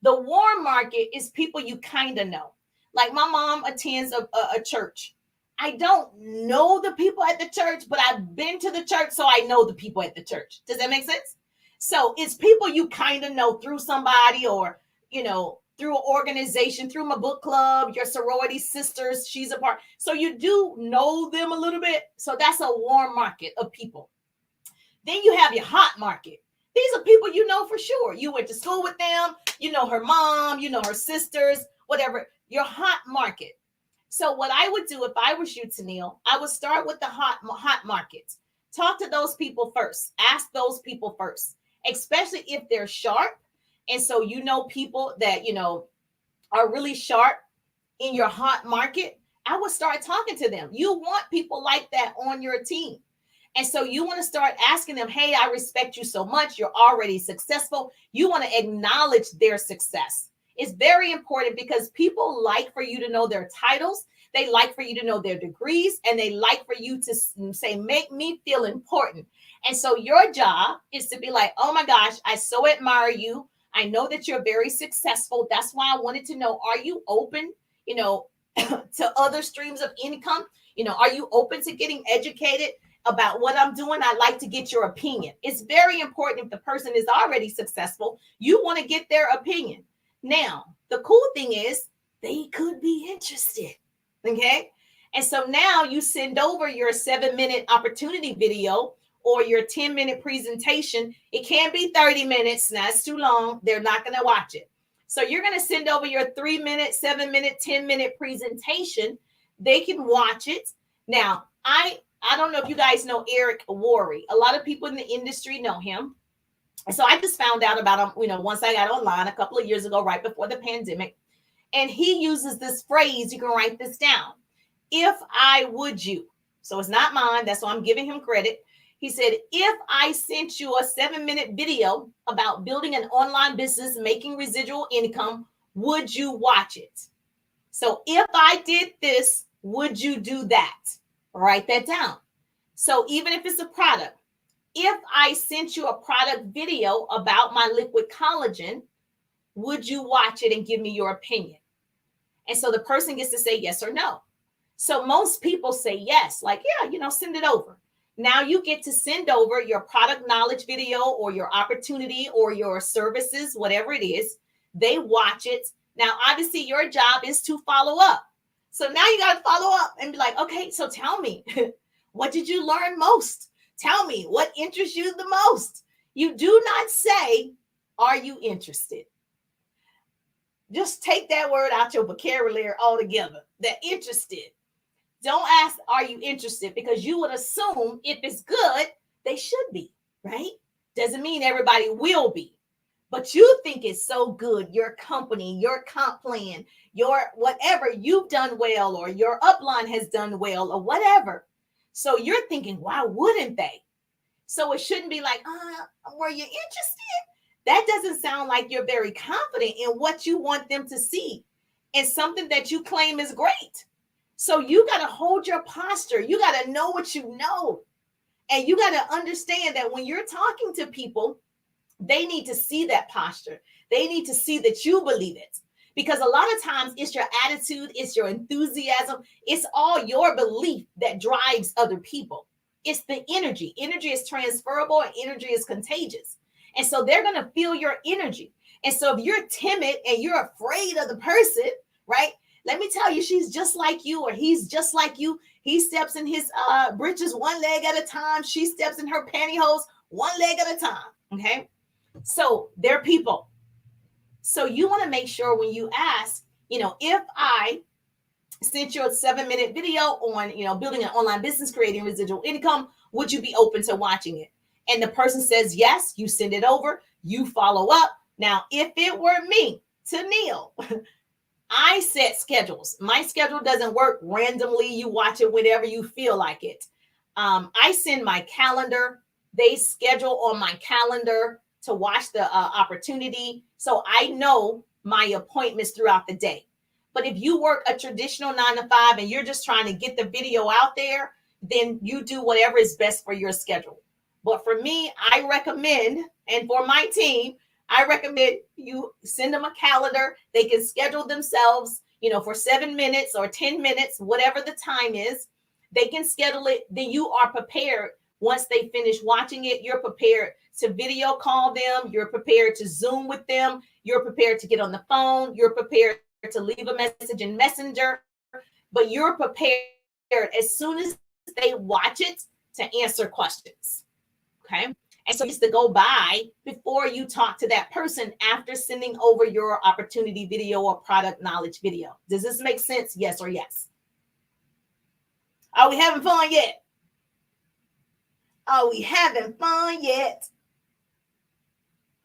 The warm market is people you kind of know. Like, my mom attends a church. I don't know the people at the church, but I've been to the church, so I know the people at the church. Does that make sense? So it's people you kind of know through somebody, or, through an organization, through my book club, your sorority sisters, she's a part. So you do know them a little bit. So that's a warm market of people. Then you have your hot market. These are people you know for sure. You went to school with them. You know her mom, you know her sisters, whatever. Your hot market. So what I would do if I was you, Tennille, I would start with the hot markets. Talk to those people first. Ask those people first, especially if they're sharp. And so people that, are really sharp in your hot market. I would start talking to them. You want people like that on your team. And so you want to start asking them, hey, I respect you so much. You're already successful. You want to acknowledge their success. It's very important, because people like for you to know their titles. They like for you to know their degrees, and they like for you to say, make me feel important. And so your job is to be like, oh my gosh, I so admire you. I know that you're very successful. That's why I wanted to know, are you open, to other streams of income? Are you open to getting educated about what I'm doing? I'd like to get your opinion. It's very important. If the person is already successful, you want to get their opinion. Now, the cool thing is they could be interested. Okay. And so now you send over your 7-minute opportunity video or your 10-minute presentation. It can be 30 minutes. That's too long. They're not going to watch it. So you're going to send over your 3-minute, 7-minute, 10-minute presentation. They can watch it. Now, I don't know if you guys know Eric Worre. A lot of people in the industry know him. So I just found out about him, once I got online a couple of years ago, right before the pandemic. And he uses this phrase. You can write this down. If I would you. So it's not mine. That's why I'm giving him credit. He said, if I sent you a 7-minute video about building an online business, making residual income, would you watch it? So if I did this, would you do that? Write that down. So even if it's a product, if I sent you a product video about my liquid collagen, would you watch it and give me your opinion? And so the person gets to say yes or no. So most people say yes, like, yeah, send it over. Now you get to send over your product knowledge video or your opportunity or your services, whatever it is. They watch it. Now, obviously, your job is to follow up. So now you got to follow up and be like, okay, so tell me, what did you learn most? Tell me what interests you the most. You do not say, are you interested? Just take that word out your vocabulary altogether. They're interested. Don't ask, are you interested? Because you would assume if it's good, they should be, right? Doesn't mean everybody will be. but you think it's so good. Your company, your comp plan, your whatever, you've done well, or your upline has done well, or whatever. So you're thinking, why wouldn't they? So it shouldn't be like, were you interested? That doesn't sound like you're very confident in what you want them to see and something that you claim is great. So you got to hold your posture. You got to know what you know. And you got to understand that when you're talking to people, they need to see that posture. They need to see that you believe it. Because a lot of times it's your attitude, it's your enthusiasm, it's all your belief that drives other people. It's the energy. Energy is transferable and energy is contagious. And so they're going to feel your energy. And so if you're timid and you're afraid of the person, right? Let me tell you, she's just like you, or he's just like you. He steps in his britches one leg at a time. She steps in her pantyhose one leg at a time. Okay. So they're people. So you want to make sure when you ask, if I sent you a 7-minute video on, building an online business, creating residual income, would you be open to watching it? And the person says yes, you send it over, you follow up. Now, if it were me, Neil, I set schedules. My schedule doesn't work randomly. You watch it whenever you feel like it. I send my calendar. They schedule on my calendar to watch the opportunity. So I know my appointments throughout the day. But if you work a traditional 9 to 5 and you're just trying to get the video out there, then you do whatever is best for your schedule. But for me, I recommend, and for my team, I recommend you send them a calendar. They can schedule themselves, for 7 minutes or 10 minutes, whatever the time is. They can schedule it. Then you are prepared. Once they finish watching it, you're prepared to video call them. You're prepared to Zoom with them. You're prepared to get on the phone. You're prepared to leave a message in Messenger. But you're prepared as soon as they watch it to answer questions. Okay. And so it's to go by before you talk to that person after sending over your opportunity video or product knowledge video. Does this make sense? Yes or yes? Are we having fun yet? Are we having fun yet?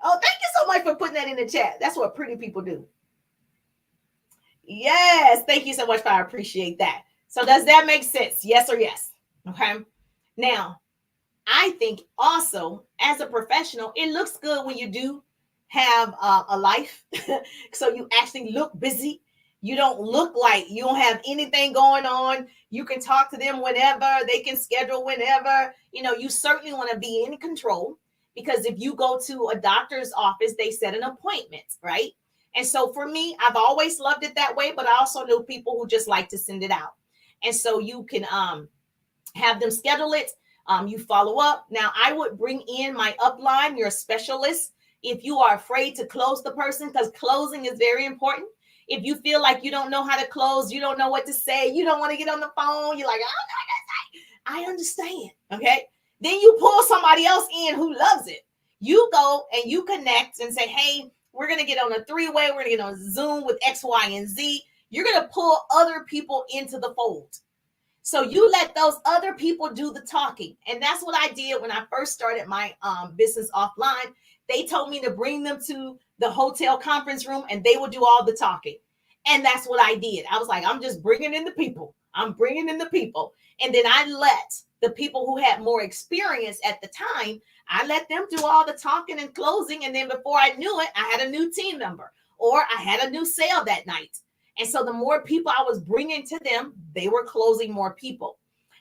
Oh, thank you so much for putting that in the chat. That's what pretty people do. Yes, thank you so much. I appreciate that. So does that make sense? Yes or yes? Okay. Now, I think also as a professional, it looks good when you do have a life. So you actually look busy. You don't look like you don't have anything going on. You can talk to them whenever. They can schedule whenever. You certainly want to be in control, because if you go to a doctor's office, they set an appointment, right? And so for me, I've always loved it that way, but I also know people who just like to send it out. And so you can have them schedule it. You follow up. Now, I would bring in my upline, your specialist, if you are afraid to close the person, because closing is very important. If you feel like you don't know how to close, you don't know what to say, you don't want to get on the phone, you're like, I understand. Okay. Then you pull somebody else in who loves it. You go and you connect and say, hey, we're going to get on a 3-way. We're going to get on Zoom with X, Y, and Z. You're going to pull other people into the fold. So you let those other people do the talking. And that's what I did when I first started my business offline. They told me to bring them to the hotel conference room and they would do all the talking. And that's what I did. I was like, I'm just bringing in the people. I'm bringing in the people. And then I let the people who had more experience at the time, I let them do all the talking and closing. And then before I knew it, I had a new team member or I had a new sale that night. And so the more people I was bringing to them, they were closing more people.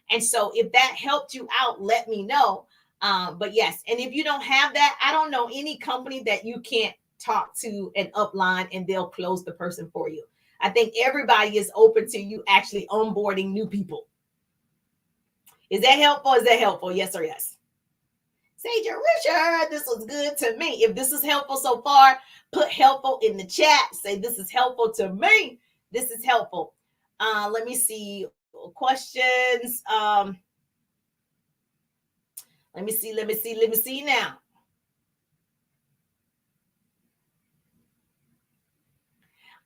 And so if that helped you out, let me know. But yes, and if you don't have that, I don't know any company that you can't talk to an upline and they'll close the person for you. I think everybody is open to you actually onboarding new people. Is that helpful? Is that helpful? Yes or yes? Sage Richard, this was good to me. If this is helpful so far, put helpful in the chat. Say this is helpful to me. This is helpful. Let me see questions. Let me see now.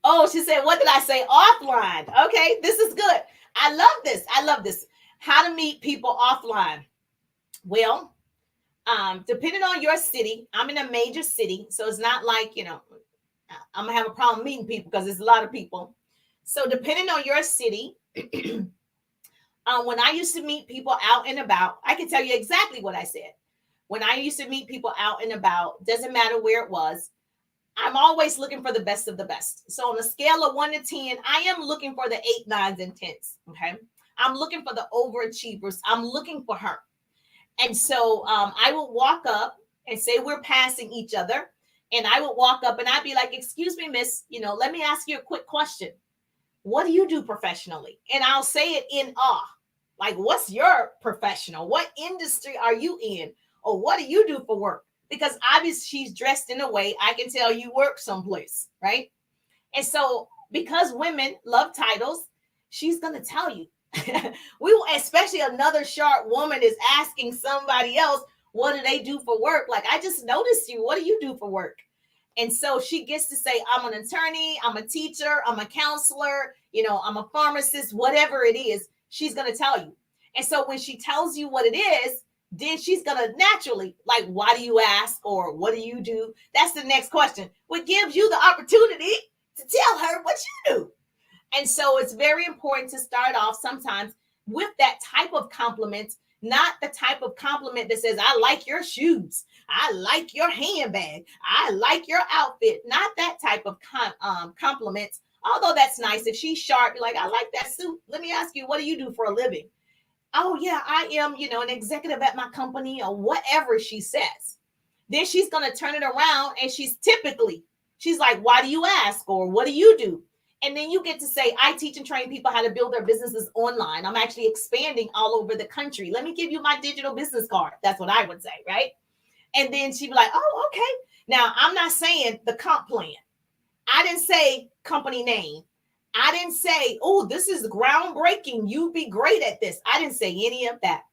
Oh, she said, what did I say? Offline. Okay, this is good. I love this. How to meet people offline. Well, Depending on your city, I'm in a major city, so it's not like, I'm gonna have a problem meeting people because there's a lot of people. So depending on your city, when I used to meet people out and about, I can tell you exactly what I said. When I used to meet people out and about, doesn't matter where it was, I'm always looking for the best of the best. So on a scale of 1 to 10, I am looking for the 8, 9s, and 10s. Okay. I'm looking for the overachievers. I'm looking for her. And so I would walk up and say we're passing each other. And I would walk up and I'd be like, excuse me, miss, let me ask you a quick question. What do you do professionally? And I'll say it in awe. Like, what's your professional? What industry are you in? Or what do you do for work? Because obviously she's dressed in a way I can tell you work someplace, right? And so because women love titles, she's going to tell you. Especially another sharp woman is asking somebody else, what do they do for work? Like, I just noticed you. What do you do for work? And so she gets to say, I'm an attorney, I'm a teacher, I'm a counselor, I'm a pharmacist, whatever it is, she's going to tell you. And so when she tells you what it is, then she's going to naturally, like, why do you ask? Or what do you do? That's the next question, what gives you the opportunity to tell her what you do. And so it's very important to start off sometimes with that type of compliment, not the type of compliment that says, I like your shoes, I like your handbag, I like your outfit. Not that type of compliment. Although that's nice. If she's sharp, you're like, I like that suit. Let me ask you, what do you do for a living? Oh, yeah, I am, an executive at my company, or whatever she says. Then she's going to turn it around and she's like, why do you ask? Or what do you do? And then you get to say, I teach and train people how to build their businesses online. I'm actually expanding all over the country. Let me give you my digital business card. That's what I would say, right? And then she'd be like, oh, okay. Now, I'm not saying the comp plan. I didn't say company name. I didn't say, oh, this is groundbreaking. You'd be great at this. I didn't say any of that.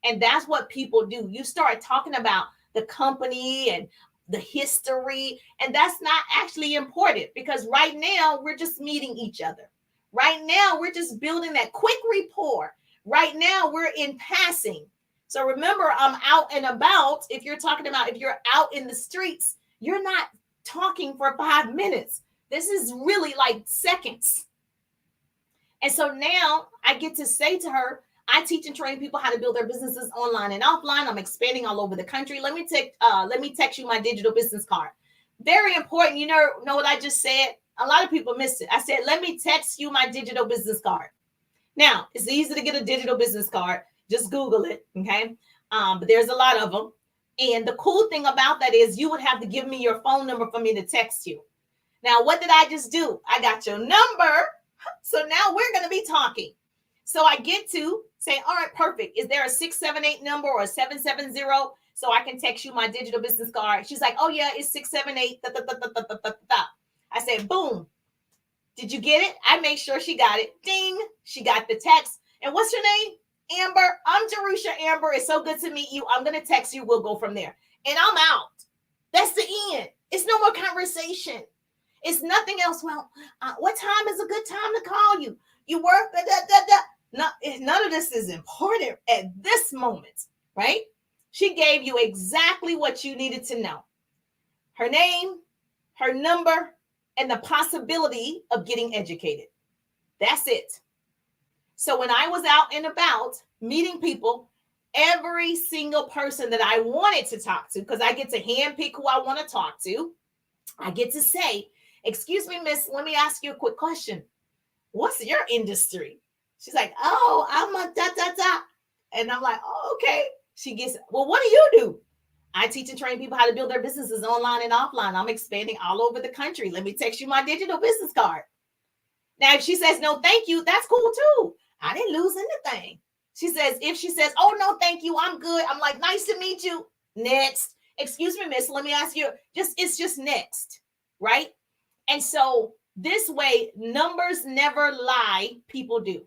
And that's what people do. You start talking about the company and the history, and that's not actually important, because right now we're just meeting each other. Right now we're just building that quick rapport. Right now we're in passing. So remember, I'm out and about. If you're out in the streets, you're not talking for 5 minutes. This is really like seconds. And so now I get to say to her, I teach and train people how to build their businesses online and offline. I'm expanding all over the country. Let me text you my digital business card. Very important. You know what I just said? A lot of people missed it. I said, let me text you my digital business card. Now, it's easy to get a digital business card. Just Google it, okay? But there's a lot of them. And the cool thing about that is you would have to give me your phone number for me to text you. Now, what did I just do? I got your number. So now we're going to be talking. So I get to say, all right, perfect. Is there a 678 number or a 770 so I can text you my digital business card? She's like, oh, yeah, it's 678. I said, boom. Did you get it? I made sure she got it. Ding. She got the text. And what's your name? Amber. I'm Jerusha Amber. It's so good to meet you. I'm going to text you. We'll go from there. And I'm out. That's the end. It's no more conversation. It's nothing else. Well, what time is a good time to call you? You work? No, none of this is important at this moment, right? She gave you exactly what you needed to know. Her name, her number, and the possibility of getting educated. That's it. So when I was out and about meeting people, every single person that I wanted to talk to, because I get to handpick who I want to talk to, I get to say, excuse me, miss, let me ask you a quick question. What's your industry? She's like, oh, I'm a da. And I'm like, oh, okay. She gets, well, what do you do? I teach and train people how to build their businesses online and offline. I'm expanding all over the country. Let me text you my digital business card. Now, if she says, no, thank you, that's cool too. I didn't lose anything. If she says, oh, no, thank you, I'm good. I'm like, nice to meet you. Next. Excuse me, miss, let me ask you. It's just next, right? And so this way, numbers never lie. People do.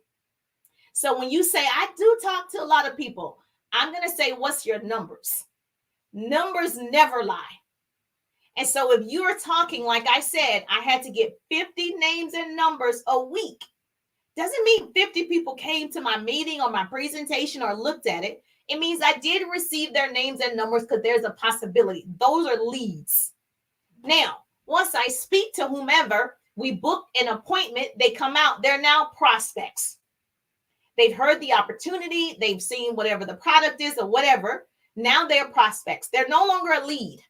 So when you say, I do talk to a lot of people, I'm going to say, what's your numbers? Numbers never lie. And so if you are talking, like I said, I had to get 50 names and numbers a week. Doesn't mean 50 people came to my meeting or my presentation or looked at it. It means I did receive their names and numbers because there's a possibility. Those are leads. Now, once I speak to whomever, we book an appointment, they come out, they're now prospects. They've heard the opportunity, they've seen whatever the product is or whatever. Now they're prospects. They're no longer a lead.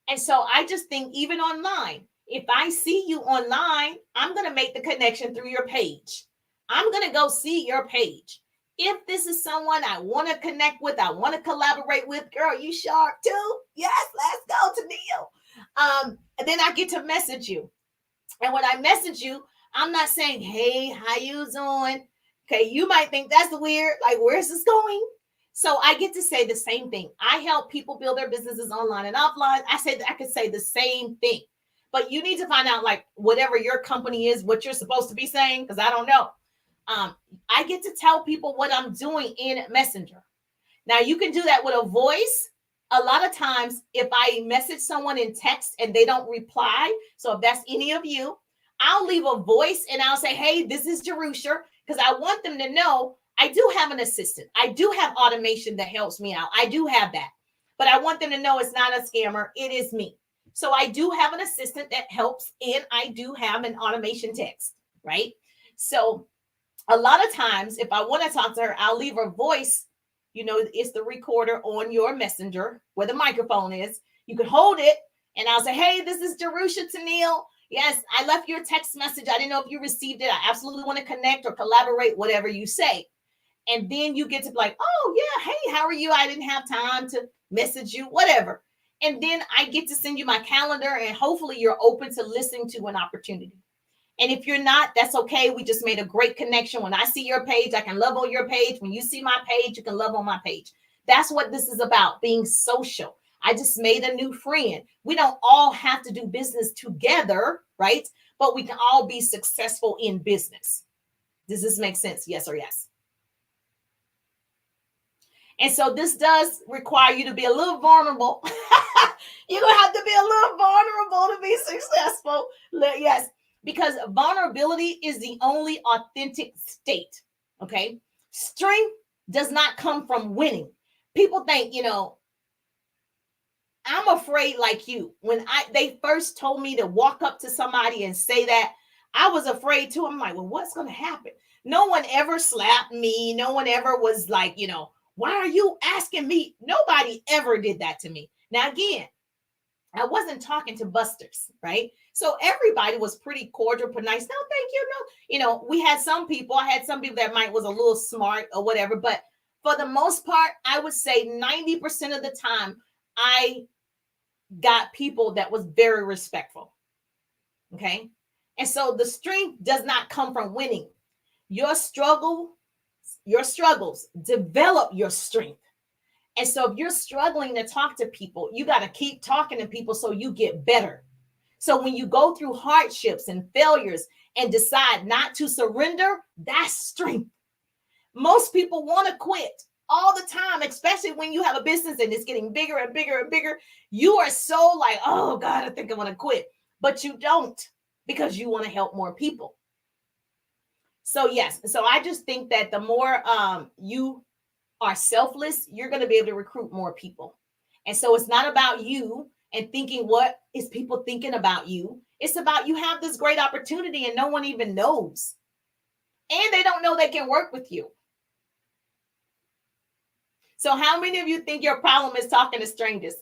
And so I just think even online, if I see you online, I'm going to make the connection through your page. I'm going to go see your page. If this is someone I want to connect with, I want to collaborate with, girl, you sharp too? Yes, let's go to Neil. And then I get to message you. And when I message you, I'm not saying, hey, how you doing? Okay, you might think that's weird. Like, where's this going? So I get to say the same thing. I help people build their businesses online and offline. I said I could say the same thing. But you need to find out, like, whatever your company is, what you're supposed to be saying, because I don't know. I get to tell people what I'm doing in Messenger. Now, you can do that with a voice. A lot of times, if I message someone in text and they don't reply, so if that's any of you, I'll leave a voice and I'll say, hey, this is Jerusha, because I want them to know I do have an assistant. I do have automation that helps me out. I do have that. But I want them to know it's not a scammer. It is me. So I do have an assistant that helps, and I do have an automation text, right? So a lot of times, if I want to talk to her, I'll leave her voice. You know, it's the recorder on your messenger where the microphone is. You can hold it, and I'll say, hey, this is Jerusha Tennille. Yes, I left your text message. I didn't know if you received it. I absolutely want to connect or collaborate, whatever you say. And then you get to be like, oh, yeah, hey, how are you? I didn't have time to message you, whatever. And then I get to send you my calendar, and hopefully you're open to listening to an opportunity. And if you're not, that's okay. We just made a great connection. When I see your page, I can love on your page. When you see my page, you can love on my page. That's what this is about, being social. I just made a new friend. We don't all have to do business together, right? But we can all be successful in business. Does this make sense? Yes or yes? And so this does require you to be a little vulnerable. You're going to have to be a little vulnerable to be successful. Yes. Because vulnerability is the only authentic state, okay? Strength does not come from winning. People think, I'm afraid like you. When they first told me to walk up to somebody and say that, I was afraid too. I'm like, well, what's going to happen? No one ever slapped me. No one ever was like, why are you asking me? Nobody ever did that to me. Now, again, I wasn't talking to busters, right? So everybody was pretty cordial, but nice. No, thank you. No, I had some people that was a little smart or whatever, but for the most part, I would say 90% of the time, I got people that was very respectful. Okay. And so the strength does not come from winning. Your struggles develop your strength. And so if you're struggling to talk to people, you got to keep talking to people so you get better. So when you go through hardships and failures and decide not to surrender, that's strength. Most people want to quit all the time, especially when you have a business and it's getting bigger and bigger and bigger. You are so like, oh God, I think I want to quit. But you don't, because you want to help more people. So yes, so I just think that the more you are selfless, you're going to be able to recruit more people. And so it's not about you and thinking, what is people thinking about you? It's about you have this great opportunity and no one even knows. And they don't know they can work with you. So how many of you think your problem is talking to strangers?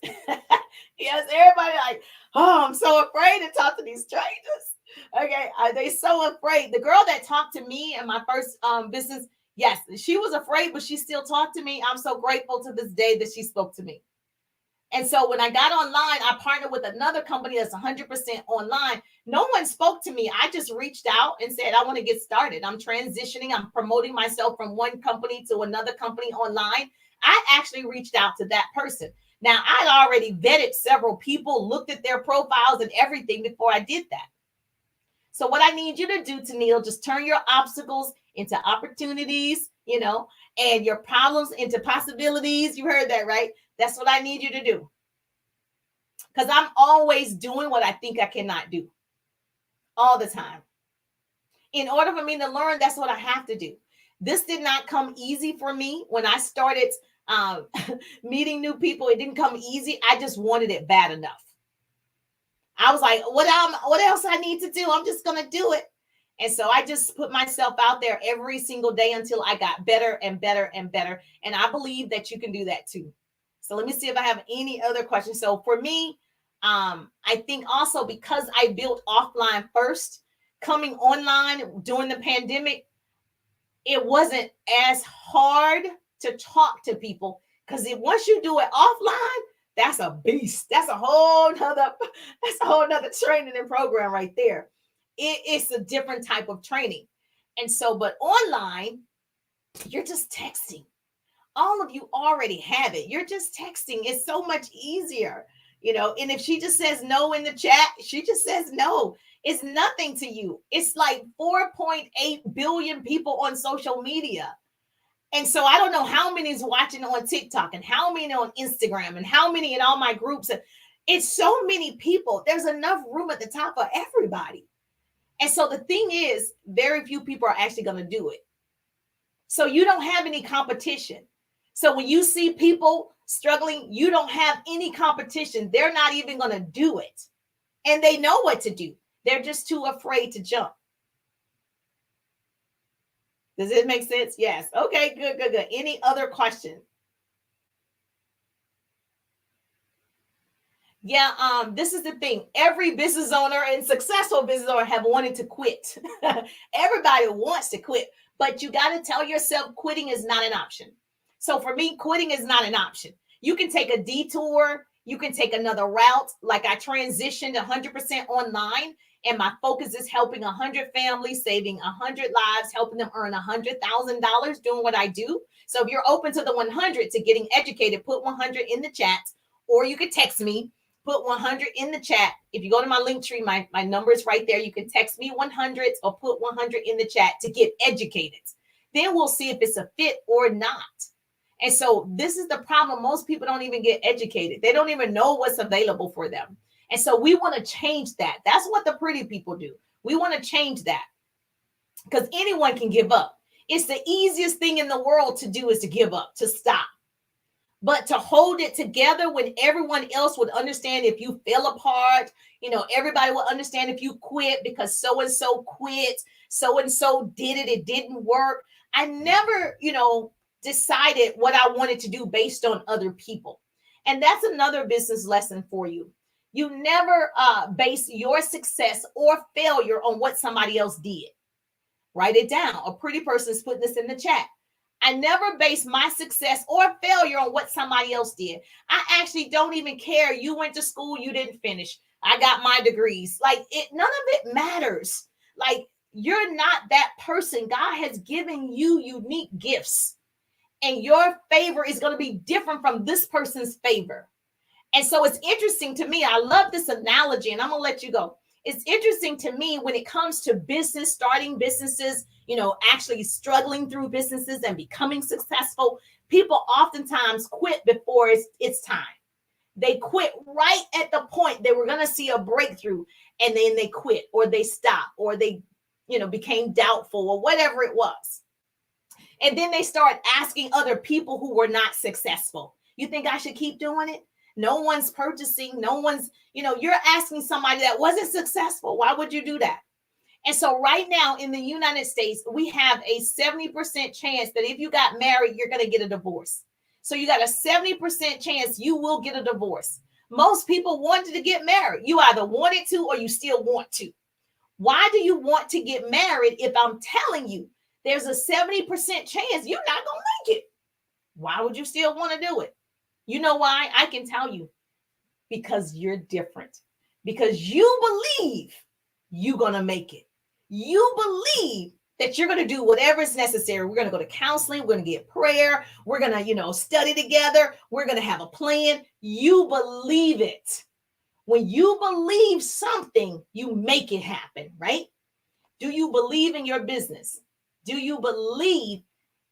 Yes, everybody like, oh, I'm so afraid to talk to these strangers. Okay, they so afraid. The girl that talked to me in my first business, yes, she was afraid, but she still talked to me. I'm so grateful to this day that she spoke to me. And so when I got online, I partnered with another company that's 100% online. No one spoke to me. I just reached out and said, I want to get started. I'm transitioning. I'm promoting myself from one company to another company online. I actually reached out to that person. Now, I'd already vetted several people, looked at their profiles and everything before I did that. So what I need you to do, Tennille, just turn your obstacles into opportunities, and your problems into possibilities. You heard that, right? That's what I need you to do. Because I'm always doing what I think I cannot do. All the time. In order for me to learn, that's what I have to do. This did not come easy for me when I started um, meeting new people. It didn't come easy. I just wanted it bad enough. I was like, what else I need to do? I'm just gonna do it. And so I just put myself out there every single day until I got better and better and better. And I believe that you can do that too. So let me see if I have any other questions. So for me, I think also because I built offline first, coming online during the pandemic, it wasn't as hard to talk to people because once you do it offline, that's a beast. That's a whole nother training and program right there. It's a different type of training. And so, but online, you're just texting. All of you already have it. You're just texting. It's so much easier, And if she just says no in the chat, she just says no. It's nothing to you. It's like 4.8 billion people on social media. And so I don't know how many is watching on TikTok and how many on Instagram and how many in all my groups. It's so many people. There's enough room at the top for everybody. And so the thing is, very few people are actually going to do it. So you don't have any competition. So when you see people struggling, you don't have any competition. They're not even going to do it. And they know what to do. They're just too afraid to jump. Does it make sense? Yes. Okay, good. Any other questions? Yeah, this is the thing. Every business owner and successful business owner have wanted to quit. Everybody wants to quit, but you got to tell yourself quitting is not an option. So for me, quitting is not an option. You can take a detour. You can take another route. Like I transitioned 100% online, and my focus is helping 100 families, saving 100 lives, helping them earn $100,000 doing what I do. So if you're open to the 100 to getting educated, put 100 in the chat, or you could text me. Put 100 in the chat. If you go to my link tree, my number is right there. You can text me 100 or put 100 in the chat to get educated. Then we'll see if it's a fit or not. And so this is the problem. Most people don't even get educated. They don't even know what's available for them. And so we want to change that. That's what the pretty people do. We want to change that because anyone can give up. It's the easiest thing in the world to do is to give up, to stop. But to hold it together when everyone else would understand if you fell apart, everybody would understand if you quit because so-and-so quit, so-and-so did it, it didn't work. I never, decided what I wanted to do based on other people. And that's another business lesson for you. You never base your success or failure on what somebody else did. Write it down. A pretty person is putting this in the chat. I never base my success or failure on what somebody else did. I actually don't even care. You went to school, you didn't finish. I got my degrees. None of it matters. You're not that person. God has given you unique gifts, and your favor is going to be different from this person's favor. And so it's interesting to me. I love this analogy, and I'm going to let you go. It's interesting to me when it comes to business, starting businesses, actually struggling through businesses and becoming successful. People oftentimes quit before it's time. They quit right at the point they were going to see a breakthrough, and then they quit or they stopped or they, became doubtful or whatever it was. And then they start asking other people who were not successful. You think I should keep doing it? No one's purchasing. No one's, you're asking somebody that wasn't successful. Why would you do that? And so right now in the United States, we have a 70% chance that if you got married, you're going to get a divorce. So you got a 70% chance you will get a divorce. Most people wanted to get married. You either wanted to or you still want to. Why do you want to get married if I'm telling you there's a 70% chance you're not going to make it? Why would you still want to do it? You know why? I can tell you. Because you're different. Because you believe you're going to make it. You believe that you're going to do whatever is necessary. We're going to go to counseling. We're going to get prayer. We're going to, study together. We're going to have a plan. You believe it. When you believe something, you make it happen, right? Do you believe in your business? Do you believe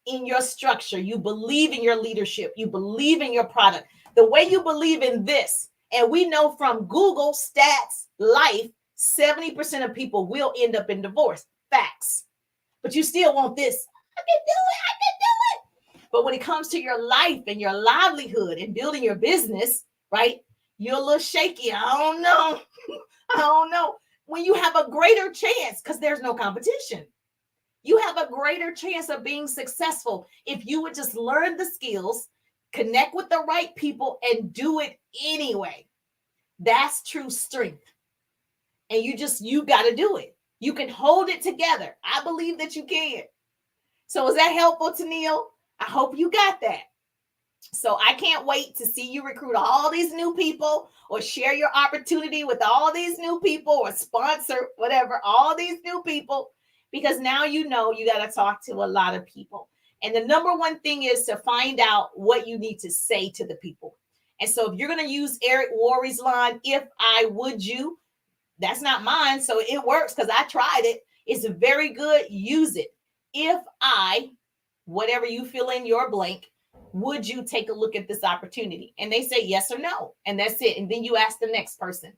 in your structure? You believe in your leadership. You believe in your product. The way you believe in this, and we know from Google Stats Life, 70% of people will end up in divorce. Facts. But you still want this. I can do it. I can do it. But when it comes to your life and your livelihood and building your business, right? You're a little shaky. I don't know. I don't know. When you have a greater chance, because there's no competition, you have a greater chance of being successful if you would just learn the skills, connect with the right people, and do it anyway. That's true strength. And you got to do it. You can hold it together. I believe that you can. So is that helpful, Tennille? I hope you got that. So I can't wait to see you recruit all these new people or share your opportunity with all these new people or sponsor whatever, all these new people, because now you know you got to talk to a lot of people. And the number one thing is to find out what you need to say to the people. And so if you're going to use Eric Worre's line, if I would you, that's not mine. So it works because I tried it. It's very good. Use it. If I, whatever you fill in your blank, would you take a look at this opportunity? And they say yes or no. And that's it. And then you ask the next person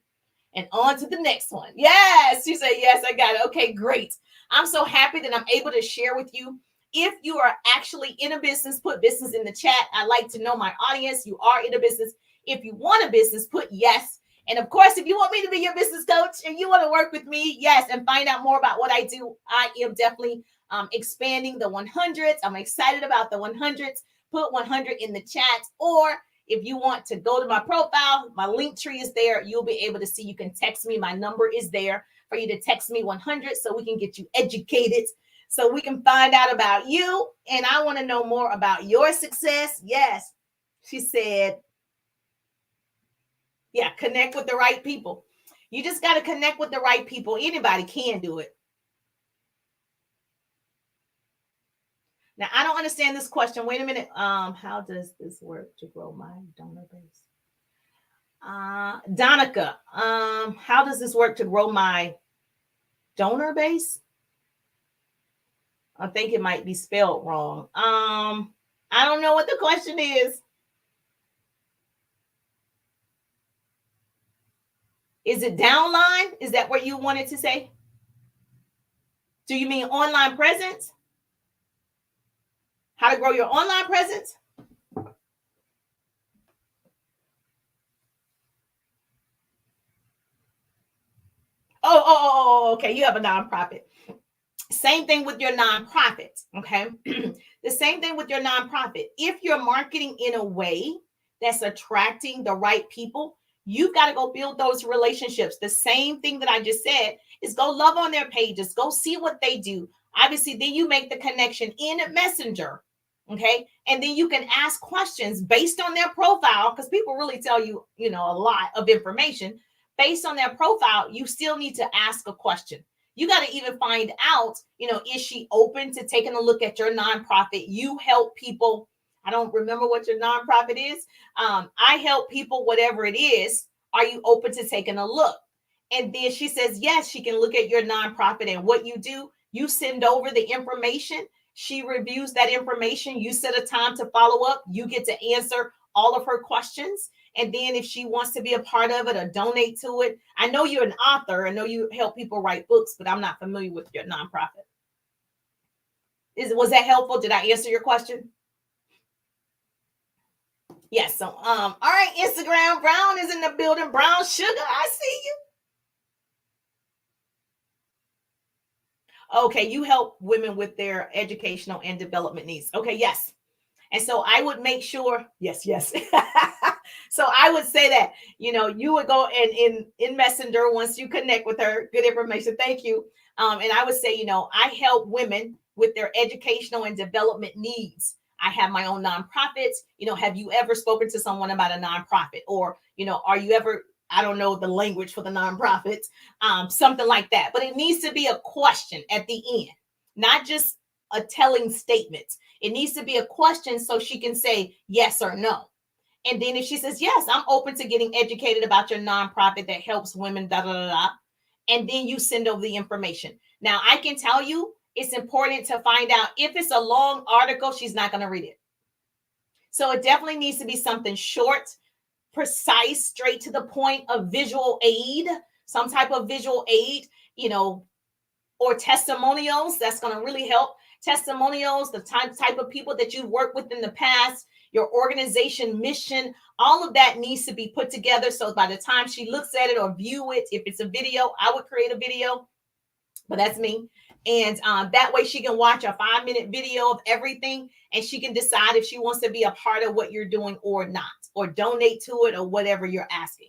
and on to the next one. Yes. You say, yes, I got it. Okay, great. I'm so happy that I'm able to share with you. If you are actually in a business, put business in the chat. I like to know my audience. You are in a business. If you want a business, put yes. And of course, if you want me to be your business coach and you want to work with me, yes, and find out more about what I do, I am definitely expanding the 100s. I'm excited about the 100s. Put 100 in the chat. Or if you want to go to my profile, my link tree is there. You'll be able to see. You can text me. My number is there for you to text me 100 so we can get you educated, so we can find out about you. And I want to know more about your success. Yes, she said, yeah, connect with the right people. You just got to connect with the right people. Anybody can do it. Now, I don't understand this question. Wait a minute. How does this work to grow my donor base? Donica, how does this work to grow my donor base? I think it might be spelled wrong. I don't know what the question is. Is it downline? Is that what you wanted to say? Do you mean online presence? How to grow your online presence? Oh, okay. You have a nonprofit. Same thing with your nonprofit. Okay. The same thing with your nonprofit. If you're marketing in a way that's attracting the right people, you've got to go build those relationships. The same thing that I just said is go love on their pages, go see what they do. Obviously, then you make the connection in Messenger. Okay. And then you can ask questions based on their profile, because people really tell you, a lot of information based on their profile. You still need to ask a question. You got to even find out, is she open to taking a look at your nonprofit? You help people. I don't remember what your nonprofit is. I help people, whatever it is. Are you open to taking a look? And then she says, yes, she can look at your nonprofit and what you do. You send over the information. She reviews that information. You set a time to follow up. You get to answer all of her questions. And then if she wants to be a part of it or donate to it, I know you're an author. I know you help people write books, but I'm not familiar with your nonprofit. Was that helpful? Did I answer your question? Yes. So, all right, Instagram Brown is in the building. Brown Sugar, I see you. Okay, you help women with their educational and development needs. Okay, yes. And so I would make sure, yes. So I would say that, you would go and in Messenger once you connect with her, good information. Thank you. And I would say, I help women with their educational and development needs. I have my own nonprofits. Have you ever spoken to someone about a nonprofit? Or, are you ever, I don't know the language for the nonprofits, something like that. But it needs to be a question at the end, not just a telling statement. It needs to be a question so she can say yes or no. And then if she says, yes, I'm open to getting educated about your nonprofit that helps women, and then you send over the information. Now, I can tell you it's important to find out if it's a long article, she's not going to read it. So it definitely needs to be something short, precise, straight to the point, of visual aid, some type of visual aid, or testimonials. That's going to really help. testimonials, the type of people that you've worked with in the past, your organization mission, all of that needs to be put together. So by the time she looks at it or view it, if it's a video, I would create a video, but that's me. And that way she can watch a 5-minute video of everything and she can decide if she wants to be a part of what you're doing or not, or donate to it or whatever you're asking.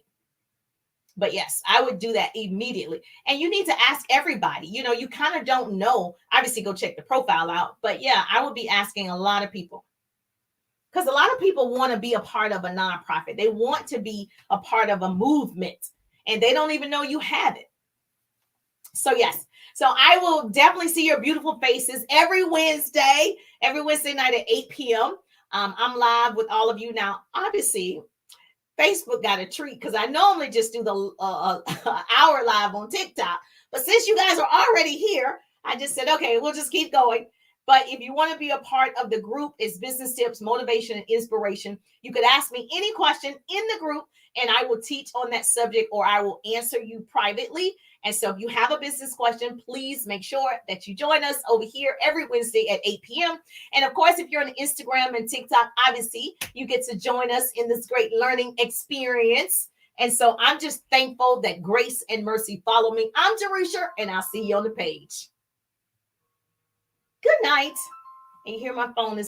But yes, I would do that immediately. And you need to ask everybody. You know, you kind of don't know. Obviously, go check the profile out. But yeah, I would be asking a lot of people. Because a lot of people want to be a part of a nonprofit. They want to be a part of a movement. And they don't even know you have it. So yes. So I will definitely see your beautiful faces every Wednesday night at 8 p.m. I'm live with all of you now. Obviously, Facebook got a treat because I normally just do the hour live on TikTok. But since you guys are already here, I just said, okay, we'll just keep going. But if you want to be a part of the group, it's Business Tips, Motivation, and Inspiration. You could ask me any question in the group, and I will teach on that subject or I will answer you privately. And so if you have a business question, please make sure that you join us over here every Wednesday at 8 p.m. And of course, if you're on Instagram and TikTok, obviously, you get to join us in this great learning experience. And so I'm just thankful that grace and mercy follow me. I'm Jerusha, and I'll see you on the page. Good night. And you hear my phone is